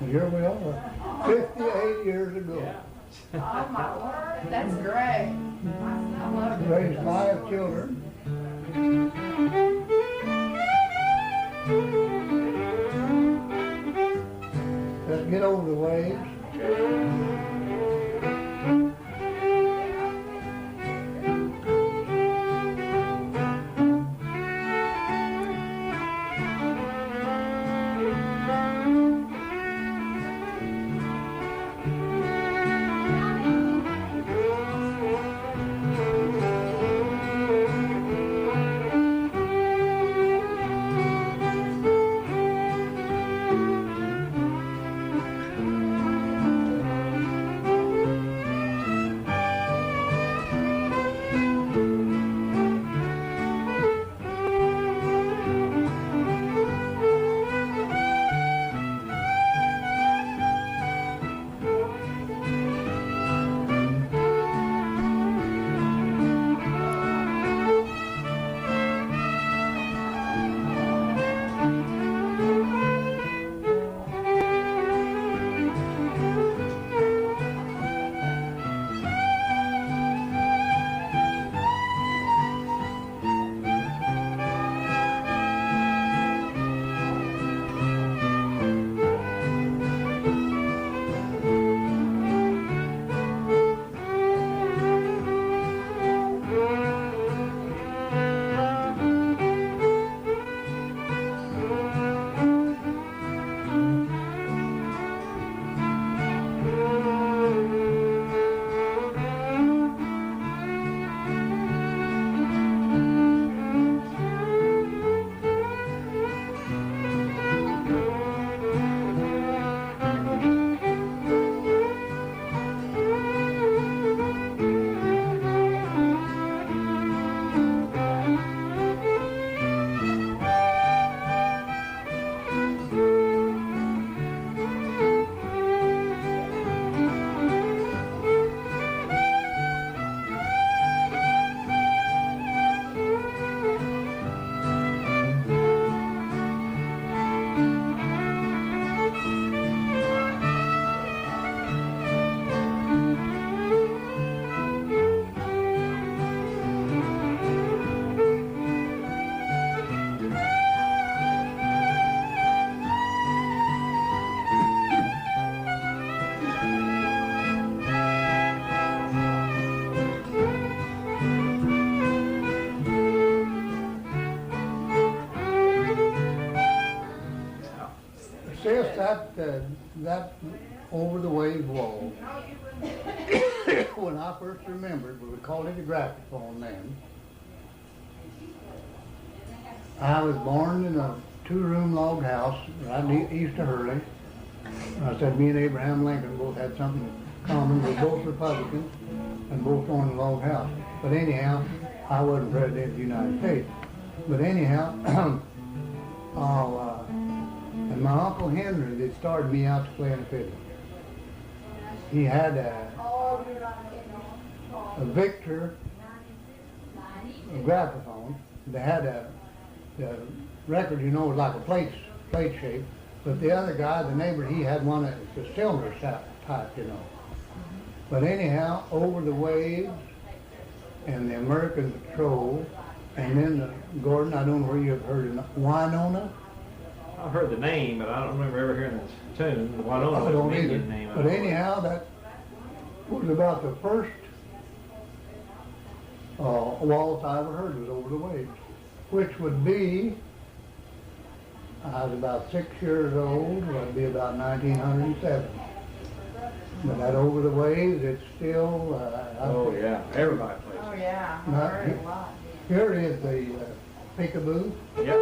And here we are, 58 years ago. Oh, my word. That's great. I love it. Raised 5 children. Let's get over the waves. that over the waves wall, when I first remembered, we called it a graphophone then. I was born in a 2-room log house right east of Hurley. I said me and Abraham Lincoln both had something in common. We're both Republicans and both owned a log house. But anyhow, I wasn't president of the United States. But anyhow, and my Uncle Henry that started me out to play the fiddle. He had a Victor graphophone. They had the record, you know, was like a plate shape. But the other guy, the neighbor, he had one that's a cylinder type, you know. But anyhow, Over the Waves and the American Patrol, and then the Gordon, I don't know where you've heard of Winona. I've heard the name, but I don't remember ever hearing the tune. Well, I don't know I don't the either. Indian name. But anyhow, that was about the first waltz I ever heard was Over the Waves, which would be, I was about 6 years old, would be about 1907. But that Over the Waves, it's still... Oh, yeah. Everybody plays Oh, it. yeah, I Now, heard it a lot. here is the peekaboo. Yep.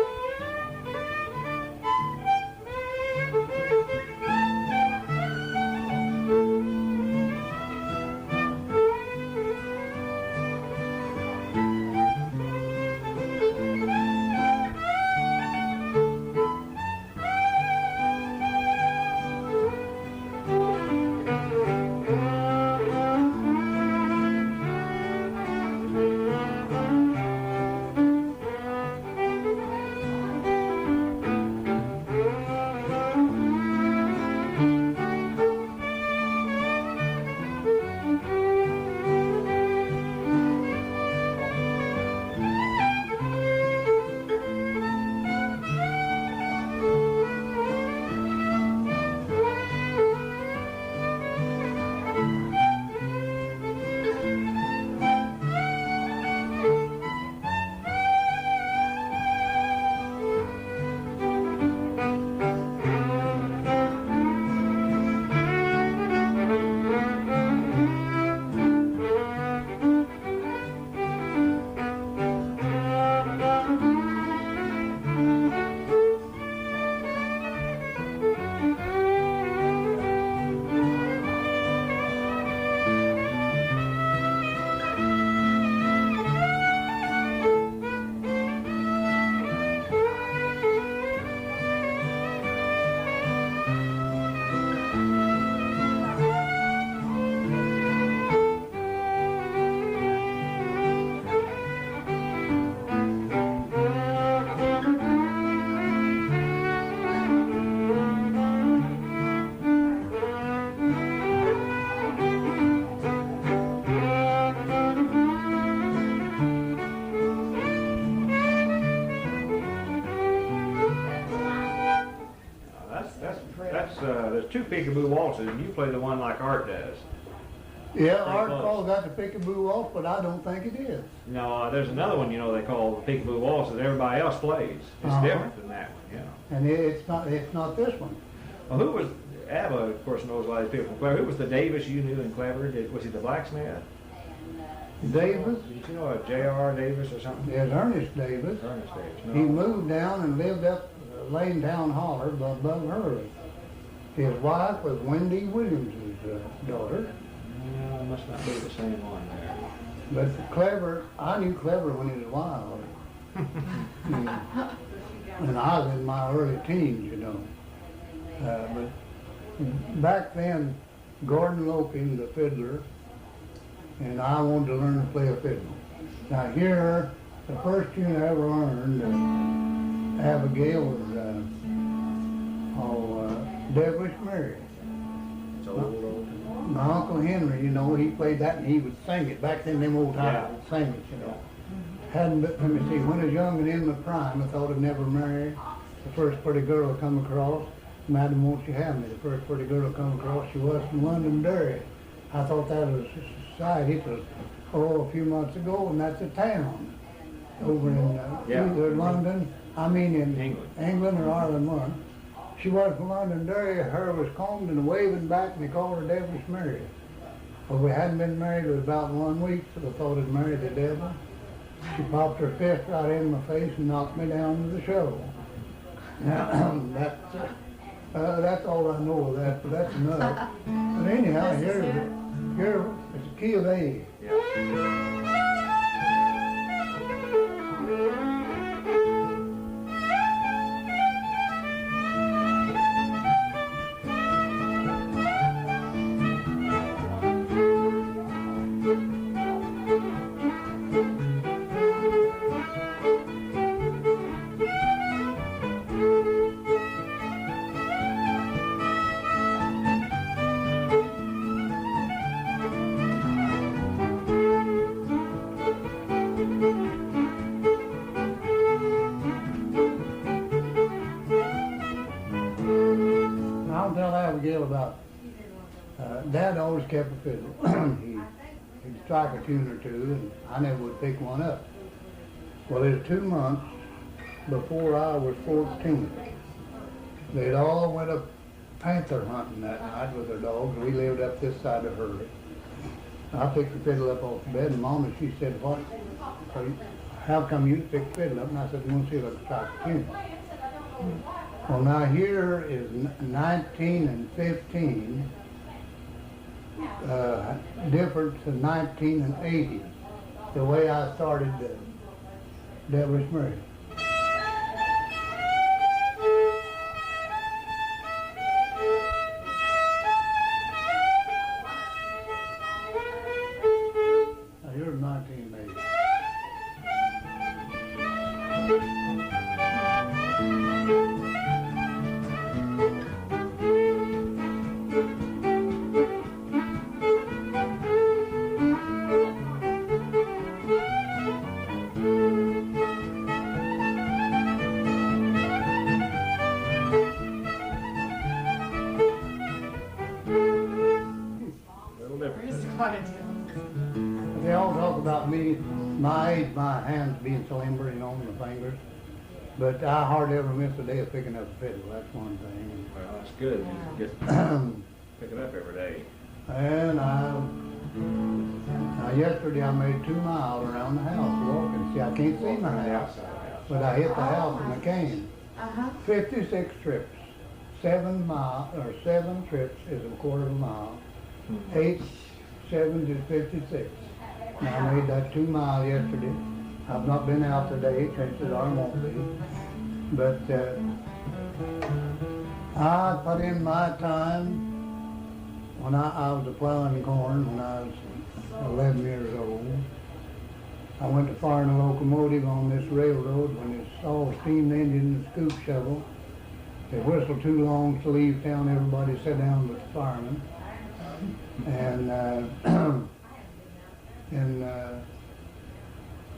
There's two peekaboo waltzes, and you play the one like Art does. Yeah, Pretty Art close. calls that the peekaboo waltz, but I don't think it is. No, there's another one, you know, they call the peekaboo waltz that everybody else plays. It's Uh-huh. different than that one, you know. And it's not this one. Well, who was, Abba, of course, knows a lot of people from Clever. Who was the Davis you knew in Clever? Was he the blacksmith? Davis, Did you know a J.R. Davis or something? there's Ernest Davis. Ernest Davis. No. He moved down and lived up Lane Town Holler above Hurley. His wife was Wendy Williams' daughter. No, it must not be the same one there. But Clever, I knew Clever when he was wild. And I was in my early teens, you know. But back then, Gordon Loping, the fiddler, and I wanted to learn to play a fiddle. Now here, the first tune I ever learned, Abigail, was Devilish Mary. It's old. My Uncle Henry, you know, he played that and he would sing it. Back then, them old times Yeah. would sing it, you know. Hadn't, let me see, when I was young and in my prime, I thought I'd never marry. The first pretty girl I come across, Madam, won't you have me? The first pretty girl I come across, she was from Londonderry. I thought that was a society. It was, a few months ago, and that's a town over in Yeah. either London, in England. England or Ireland one. She was from Londonderry. Her was combed and waving back, and they called her Devilish Mary. Well, we hadn't been married, it was about 1 week, so I thought I'd married the devil. She popped her fist right in my face and knocked me down to the shovel. Now, that's all I know of that, but that's enough. But anyhow, here it's a key of A. About Dad always kept a fiddle. He'd strike a tune or two, and I never would pick one up. Well, it was 2 months before I was 14. They'd all went up panther hunting that night with their dogs. We lived up this side of Hurley. I picked the fiddle up off the bed, and Mama, she said, how come you picked the fiddle up? And I said, I want to see if I can strike a tune. Well, now here is 19 and 15, different to 19 and 80, the way I started Devilish Mary. Now here's 1980. They all talk about me, my age, my hands being so limber, you know, my fingers. But I hardly ever miss a day of picking up a fiddle. That's one thing. Well, that's good. You get pick it up every day. And now yesterday I made 2 miles around the house walking. See, I can't see my house, but I hit the house in McCann. 56 trips. 7 trips is a quarter of a mile. 8 7s is 56. Now I made that 2 miles yesterday. I've not been out today, chances are I won't be. But I put in my time when I was plowing corn when I was 11 years old. I went to firing a locomotive on this railroad when it's all steam engine and scoop shovel. They whistled too long to leave town, everybody sat down with the firemen. And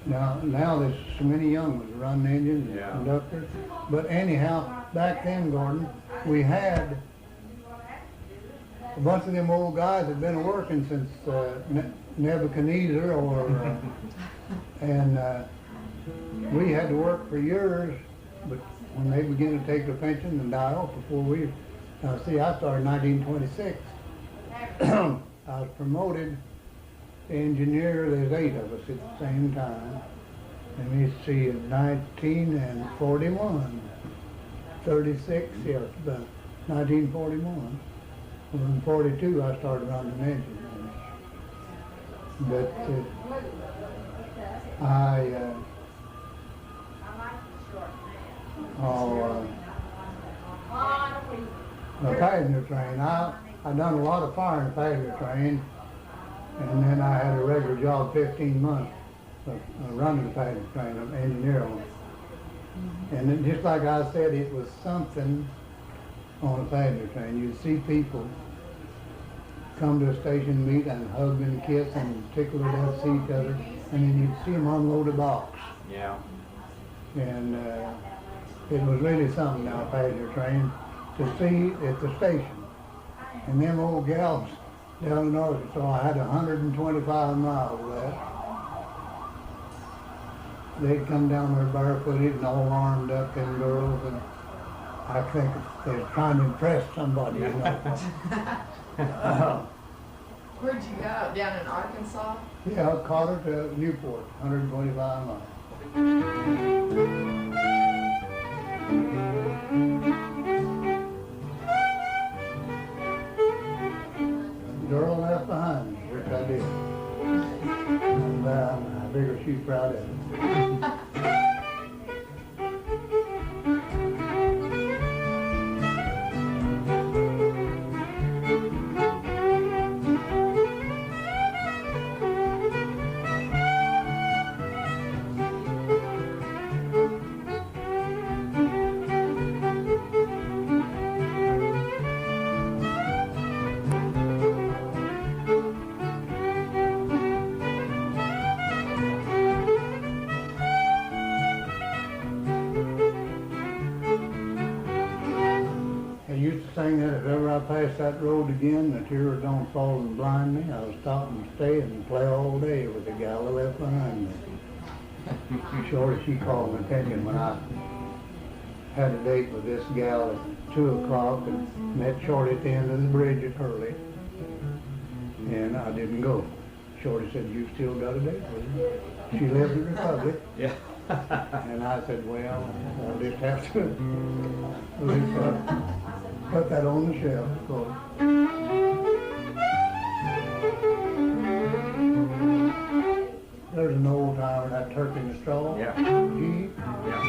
now there's so many young ones running engines and conductors. But anyhow, back then, Gordon, we had a bunch of them old guys that had been working since Nebuchadnezzar, and we had to work for years. But when they began to take the pension and die off before we, see, I started in 1926. I was promoted to engineer. There's 8 of us at the same time. Let me see, in 1941, 36, yes, about 1941. Well, in 42, I started running an engine. But the passenger train. I done a lot of firing the passenger train, and then I had a regular job 15 months of running the passenger train, an engineer on it. And it, just like I said, it was something on a passenger train. You'd see people come to a station, meet and hug and kiss and tickle to death, see each other, and then you'd see them unload a box. Yeah. And it was really something on a passenger train to see at the station. And them old gals down in Arkansas, I had 125 miles of that. They'd come down there barefooted and all armed up, them girls, and I think they're trying to impress somebody, you know. Where'd you go? Down in Arkansas? Yeah, Carter to Newport, 125 miles. Girl left behind me, which I did. And I figure she's proud of it. That if ever I pass that road again, the tears don't fall and blind me, I'll stop and stay and play all day with the gal that left behind me. Shorty, she called my attention when I had a date with this gal at 2 o'clock and met Shorty at the end of the bridge at Hurley, and I didn't go. Shorty said, you still got a date with her? She lives in the Republic. Yeah. And I said, well, I'll just have to put that on the shelf, of course. There's an old timer, that turkey in the straw. Yeah. Jeep. Yeah.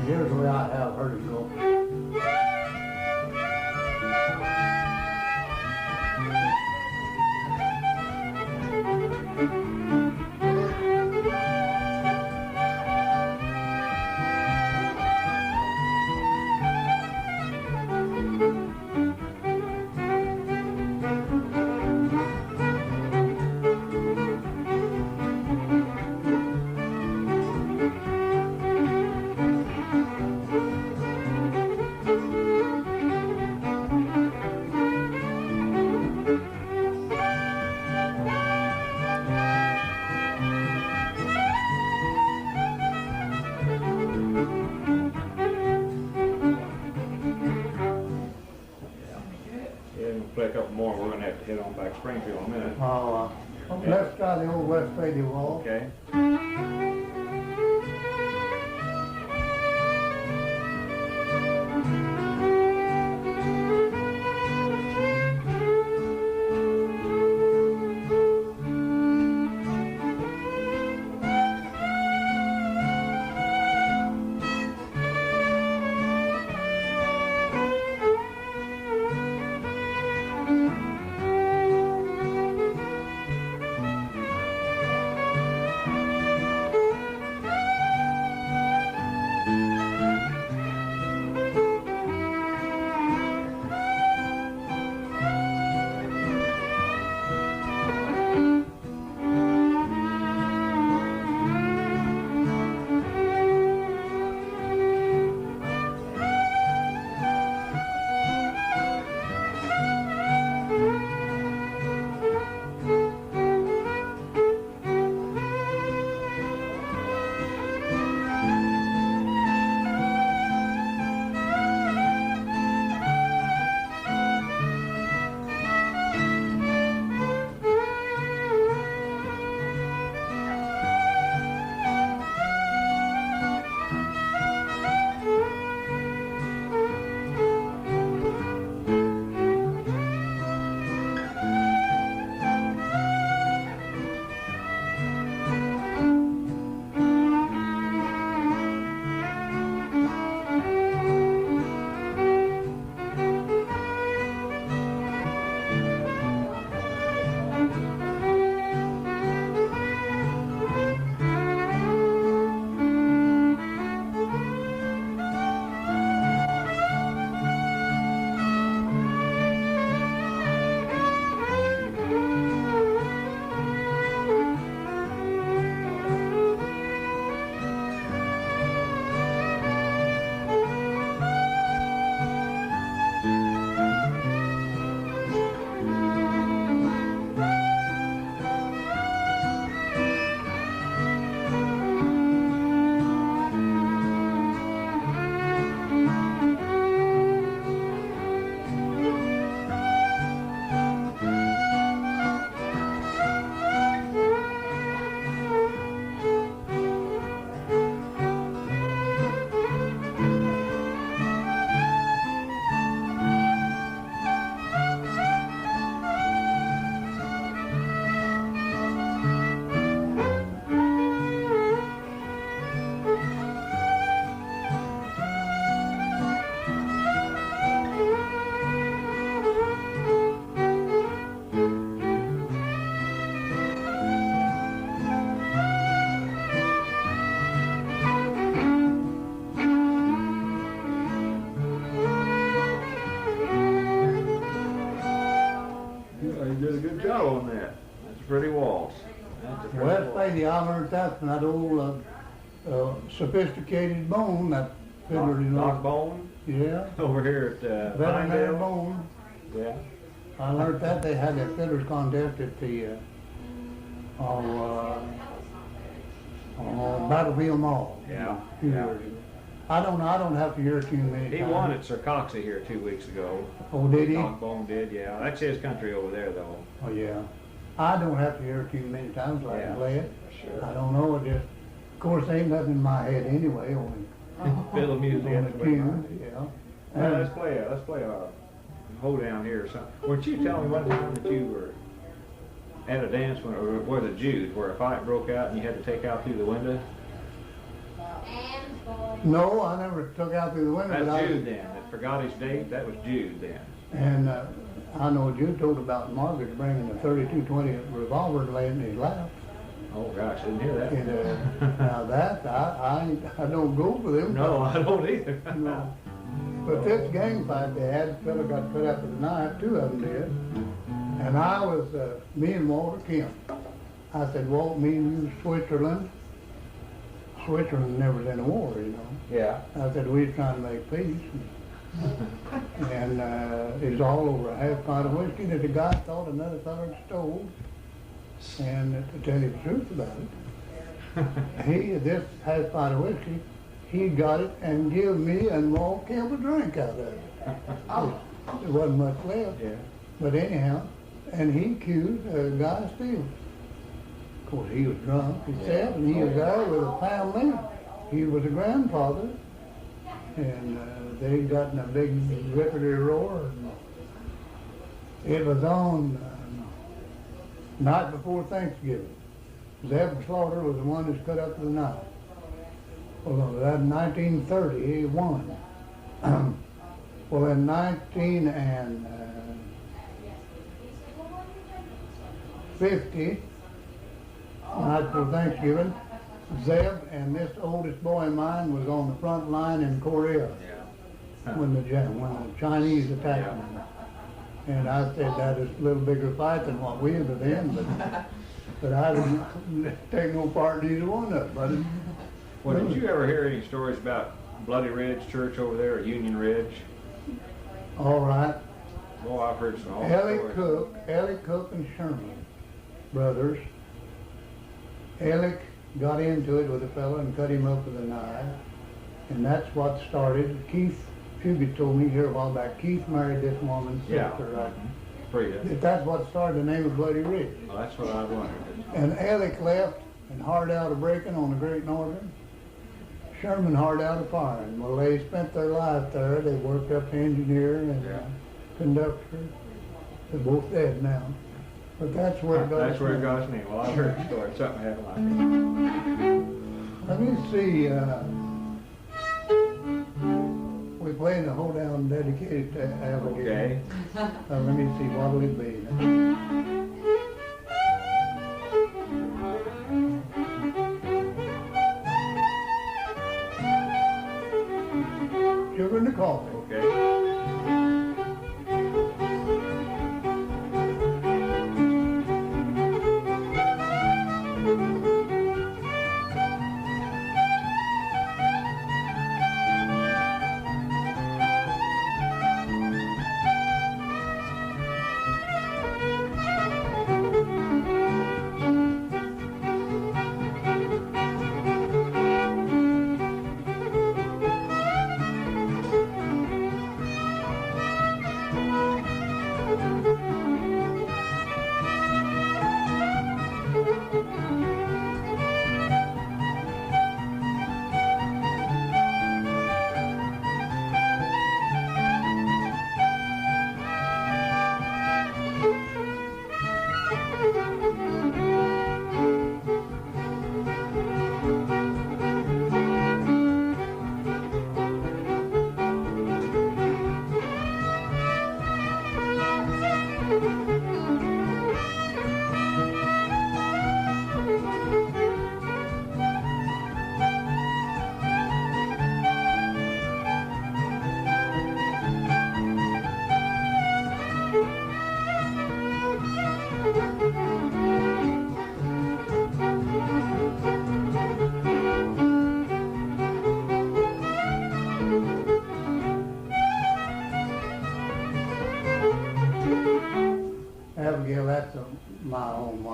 Here's the way I have heard it go. Play a couple more. We're going to have to head on back to Springfield in a minute. Let's try the old West Lady Wall. Okay. waltz. That's a pretty West waltz. Lady, I learned that from that old sophisticated bone, that fiddler, you Doc know. Bone Yeah, over here at veterinary Pinedale. bone. Yeah. I learned that they had a fiddlers contest at the Battlefield Mall. Yeah, a few yeah. years ago. I don't have to hear it too many He times. won at Sir Coxey here 2 weeks ago. Oh, did he? Doc Bone did, yeah. That's his country over there, though. Oh, yeah. I don't have to hear it too many times like Yeah. I play it. Sure. I don't know, it just, of course, ain't nothing in my head anyway, only Fiddle music. on that's the what we tunes, like. yeah. Well, let's play a hold down here or something. Weren't you telling me one time that you were at a dance when, or was it Jude, where a fight broke out and you had to take out through the window? No, I never took out through the window. but That's I- Jude then. That forgot his date. That was Jude then. And I know Jude told about Margaret bringing a 32-20 revolver and laying in his lap. Oh gosh, I didn't hear that. And now that, I don't go for them. No, I don't either. No. But this gang fight they had, the fella got cut up with a knife, two of them did. And I was, me and Walter Kemp. I said, Walt, me and you, Switzerland. Switzerland never was in a war, you know. Yeah. I said, we was trying to make peace. And it was all over a half pint of whiskey that the guy thought another fella had stole. And to tell you the truth about it, this half pint of whiskey, he got it and give me and Walt Kemp a drink out of it. There wasn't much left. Yeah. But anyhow, and he accused a guy of stealing. Of course, he was drunk himself, and he was there with a family. He was a grandfather, and they got in a big rickety roar. It was on night before Thanksgiving. Zeb Slaughter was the one that cut up the knife. Well, that in 1930, he won. Well, in 1950, night before Thanksgiving, Zeb and this oldest boy of mine was on the front line in Korea when the Chinese attacked them. And I said that is a little bigger fight than what we had then, but I didn't take no part in either one of them. I didn't. Well, did you ever hear any stories about Bloody Ridge Church over there at Union Ridge? All right. Boy, I've heard some awful Ellie stories. Cook and Sherman brothers. Ellie got into it with a fella and cut him up with a knife. And that's what started. Keith Fugit told me here a while back, Keith married this woman's Yeah. sister, right? Frida. That's what started the name of Bloody Ridge. Well, that's what I wondered. And Alec left and hard out of breaking on the Great Northern. Sherman hard out of firing. Well, they spent their life there. They worked up to engineer and conductor. They're both dead now. But that's where it got That's its where it name. got its name. Well, I've heard the story. Something happened like Let me see. We played a hold down dedicated to that. Abigail. Okay. Let me see. What'll it be? Sugar in the coffee. Okay.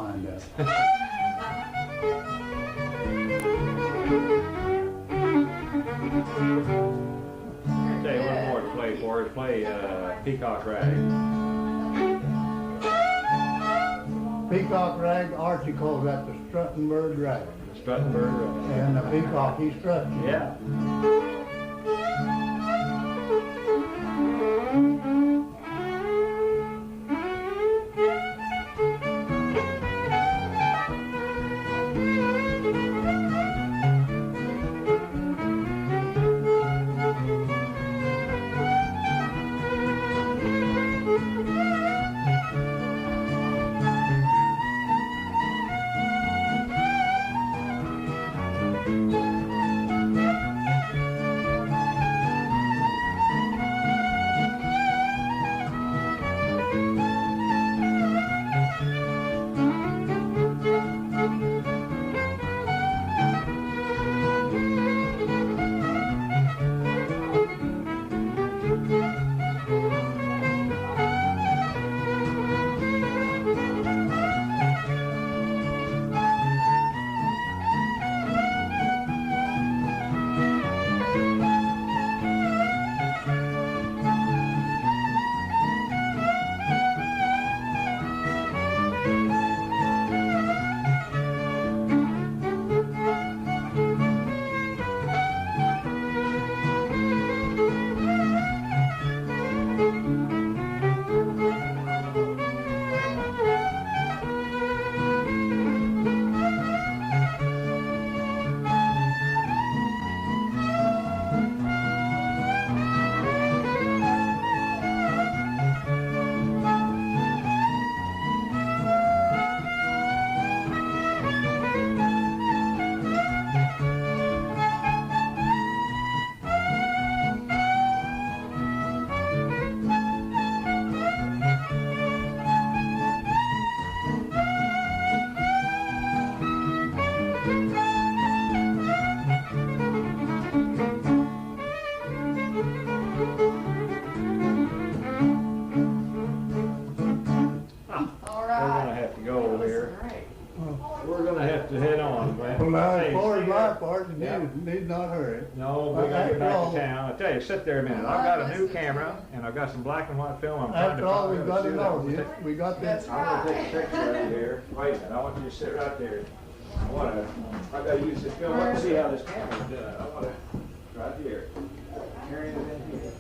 wind up. I'll tell you one more to play for us. Play Peacock Rag. Peacock Rag, Archie calls that the strutting bird rag. Strutting bird rag. And the peacock, he struts. Yeah. No, we gotta get back to town. I tell you, sit there a minute. I've got a new camera and I've got some black and white film. I'm trying to After all, we got it all. We got this. I'm gonna take a picture right here. Wait a minute, I want you to sit right there. I gotta use this film. Let's see how this camera's doing. I wanna, right here. Carrying it in here.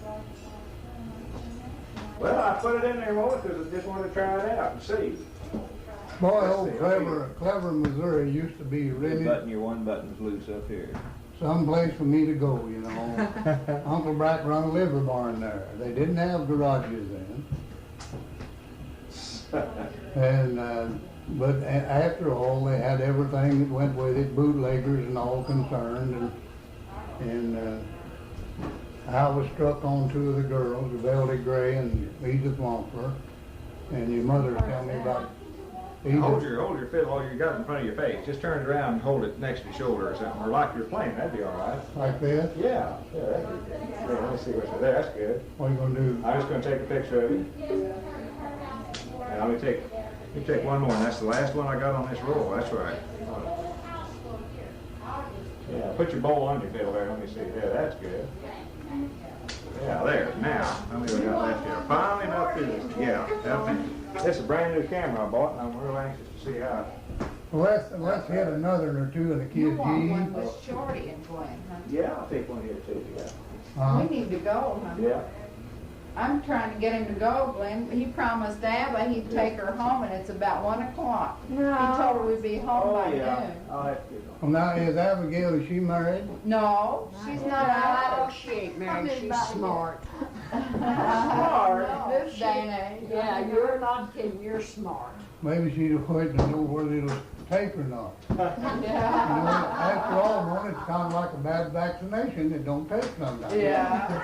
Well, I put it in there more because I just wanted to try it out and see. Boy, old clever Missouri used to be really One button's loose up here. someplace for me to go, you know. Uncle Brack run a liver barn there. They didn't have garages then. And but after all, they had everything that went with it, bootleggers and all concerned. And I was struck on two of the girls, Veldy Gray and Edith Wampler. And your mother tell me about Edith. Hold your fiddle while you got it in front of your face. Just turn it around and hold it next to your shoulder or something, or like you're playing. That'd be all right. Like this? Yeah, that'd be good. Yeah, let me see what's there. That's good. What are you going to do? I'm just going to take a picture of you. And let me take one more. And that's the last one I got on this roll. That's right. Yeah, put your bowl on your fiddle there. Let me see. Yeah, that's good. Yeah, there. Now, how many we got left here? Finally enough through this. Yeah, that'll finish. This is a brand new camera I bought, and I'm real anxious to see how. Well, let's hit another or two of the You kids' want one G's. with Shorty and Glen, huh? Yeah, I'll take one here too. Yeah. We need to go, huh? Yeah. I'm trying to get him to go, Glenn. He promised Dad that he'd take her home, and it's about 1 o'clock. No. He told her we'd be home by noon. I'll have to get Well, on. now, is Abigail, is she married? No, she's not No, out. she ain't married, Tell me she's about it. smart. Smart. This day and age. Yeah, you're not kidding, you're smart. Maybe she's waiting to know whether it'll take or not. You know, Yeah. after all, Mona, it's kind of like a bad vaccination. It don't take sometimes. Yeah.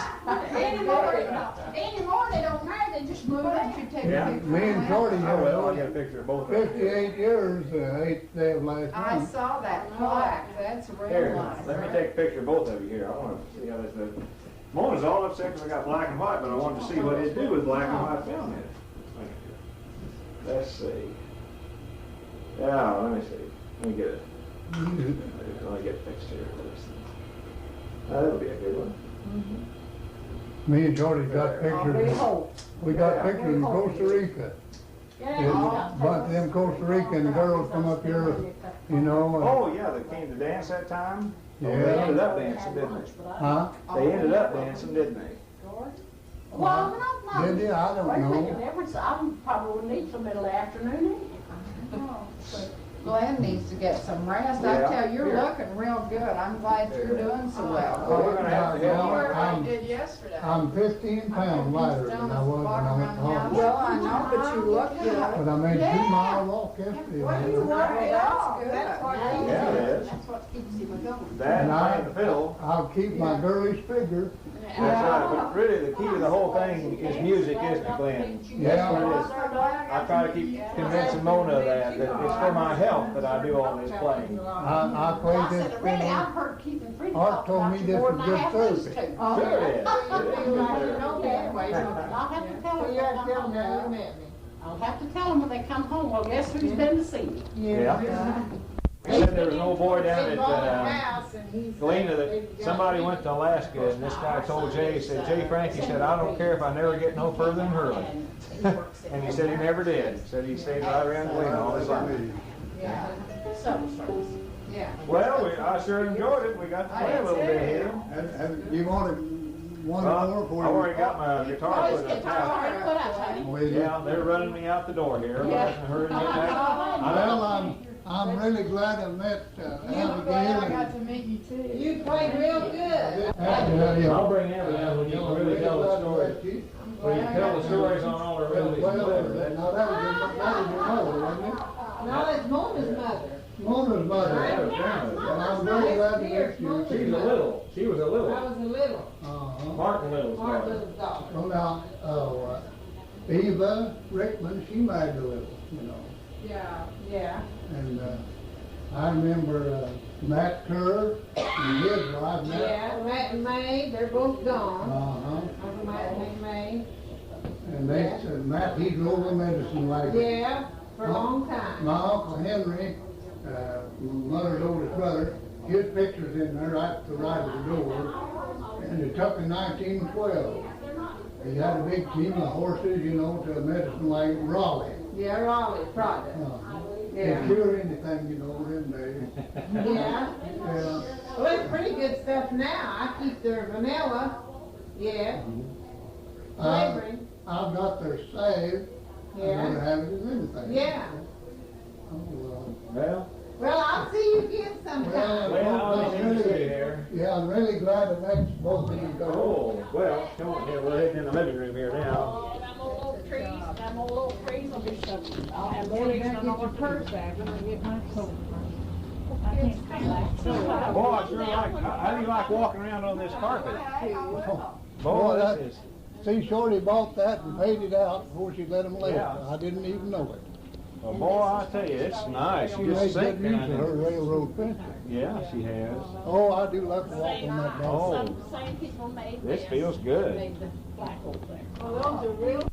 Anymore, they don't marry, they just move Why don't you in. take Yeah. a picture? Me and Shorty I will. I'll have get a picture of both of them. 58 years, 8th day of last I month. saw that plaque. That's real Here, nice. let me take a picture of both of you here. I want to see how this does. Mona's all upset because I got black and white, but I wanted to see what it'd do with black and white film in it. Let's see. Yeah, let me see. Let me get it. Let me get fixed here. That'll be a good one. Me and Shorty got We pictures. hope. We got pictures in Costa Rica. Yeah. A bunch of them Costa Rican girls come up here, you know. Oh, yeah, they came to dance that time? Yeah. They ended up dancing, didn't they? Huh? They ended up dancing, didn't they? Well, no. Did you? I don't Wait a know. minute, I probably need some middle afternoon. Glenn needs to get some rest. Yeah. I tell you, you're looking real good. I'm glad you're doing so well. Well, we're gonna have to You help. were I'm- what you did yesterday. I'm 15 pounds lighter than I was when I went to hospital. Well, I know, but you look good. But I made 2-mile walk yesterday. Well, you man. work it That's off. good. That's what Yeah, keeps it you. is. That's what keeps him going. That And and the fiddle. I'll keep my girlish figure. That's right, but really the key to the whole thing is music, isn't it, Glenn? That's what it is. I try to keep convincing Mona that it's for my health that I do all this playing. I played I this said, really, fiddle. I've heard Keith and Freddie Art talk told about me you this more was than I good have service. these two. Sure it is. It is good service. I'll have to tell So them. you have to tell them that you met me. I'll have to tell them when they come home, well, guess who's been to see me? Yeah. They said there was an old boy down He's at bought a house and he's- Galena that somebody went to Alaska and this guy told Jay, he said, Jay Frank, he said, I don't care if I never get no further than Hurley. And he said he never did. He said he stayed right around Galena all his life. Yeah. Civil service. Yeah. Well, I sure enjoyed it. We got to play a little bit here. And you wanted one Well, more I for already got my guitar put up. Already put out, honey. Well, Yeah, they're running me out the door here. I'm in a hurry to get back. I'm really glad I met I'm glad I got Abigail. to meet you too. You played real good. I'll bring Abigail when you can really tell the story. When you tell the stories on all the Well, realities. now that was your mother, wasn't it? No, it's Mona's mother. Mona's mother. That was grandmother. And I'm really glad to meet you. She was a little. She was a I little. was a little. Martin Little's Mark daughter. Little's daughter. Well, now, Eva Rickman, she married a little, you know. Yeah. And I remember Matt Kerr and his wife, Matt. Yeah, Matt and May, they're both gone. Uh-huh. Matt and May. And they said, Matt, he drove a medicine wagon. Yeah, for a long time. My Uncle Henry, mother's oldest brother, his picture's in there right to the right of the door. And it took in 1912. He had a big team of horses, you know, to a medicine wagon, Raleigh. Yeah, Raleigh product. They cure anything, you know, them days. Yeah. Yeah. Well, it's pretty good stuff now. I keep their vanilla. Yeah. Flavoring. I've got their save. I'm gonna have it as anything. Yeah. Oh, Well, Well, I'll see you again sometime. I'll see you here. yeah, I'm really glad to met both of you guys. Oh, well, come on here. We're heading in the living room here now. Oh, them old oak trees, will be something. I'll have Then trees you gotta on get all your the purse back. I'm gonna get my coat. Boy, I sure like, how do you like walking around on this carpet? Boy, this is, See, Shorty bought that and paid it out before she let him live. Yeah. I didn't even know it. well, boy, I tell you, it's nice. She You just made sink good use down of her in. railroad fence. Yeah, she has. Oh, I do love to walk on that dog. Oh. Some same people made This this. feels good. Made the black oak there. Oh, those are real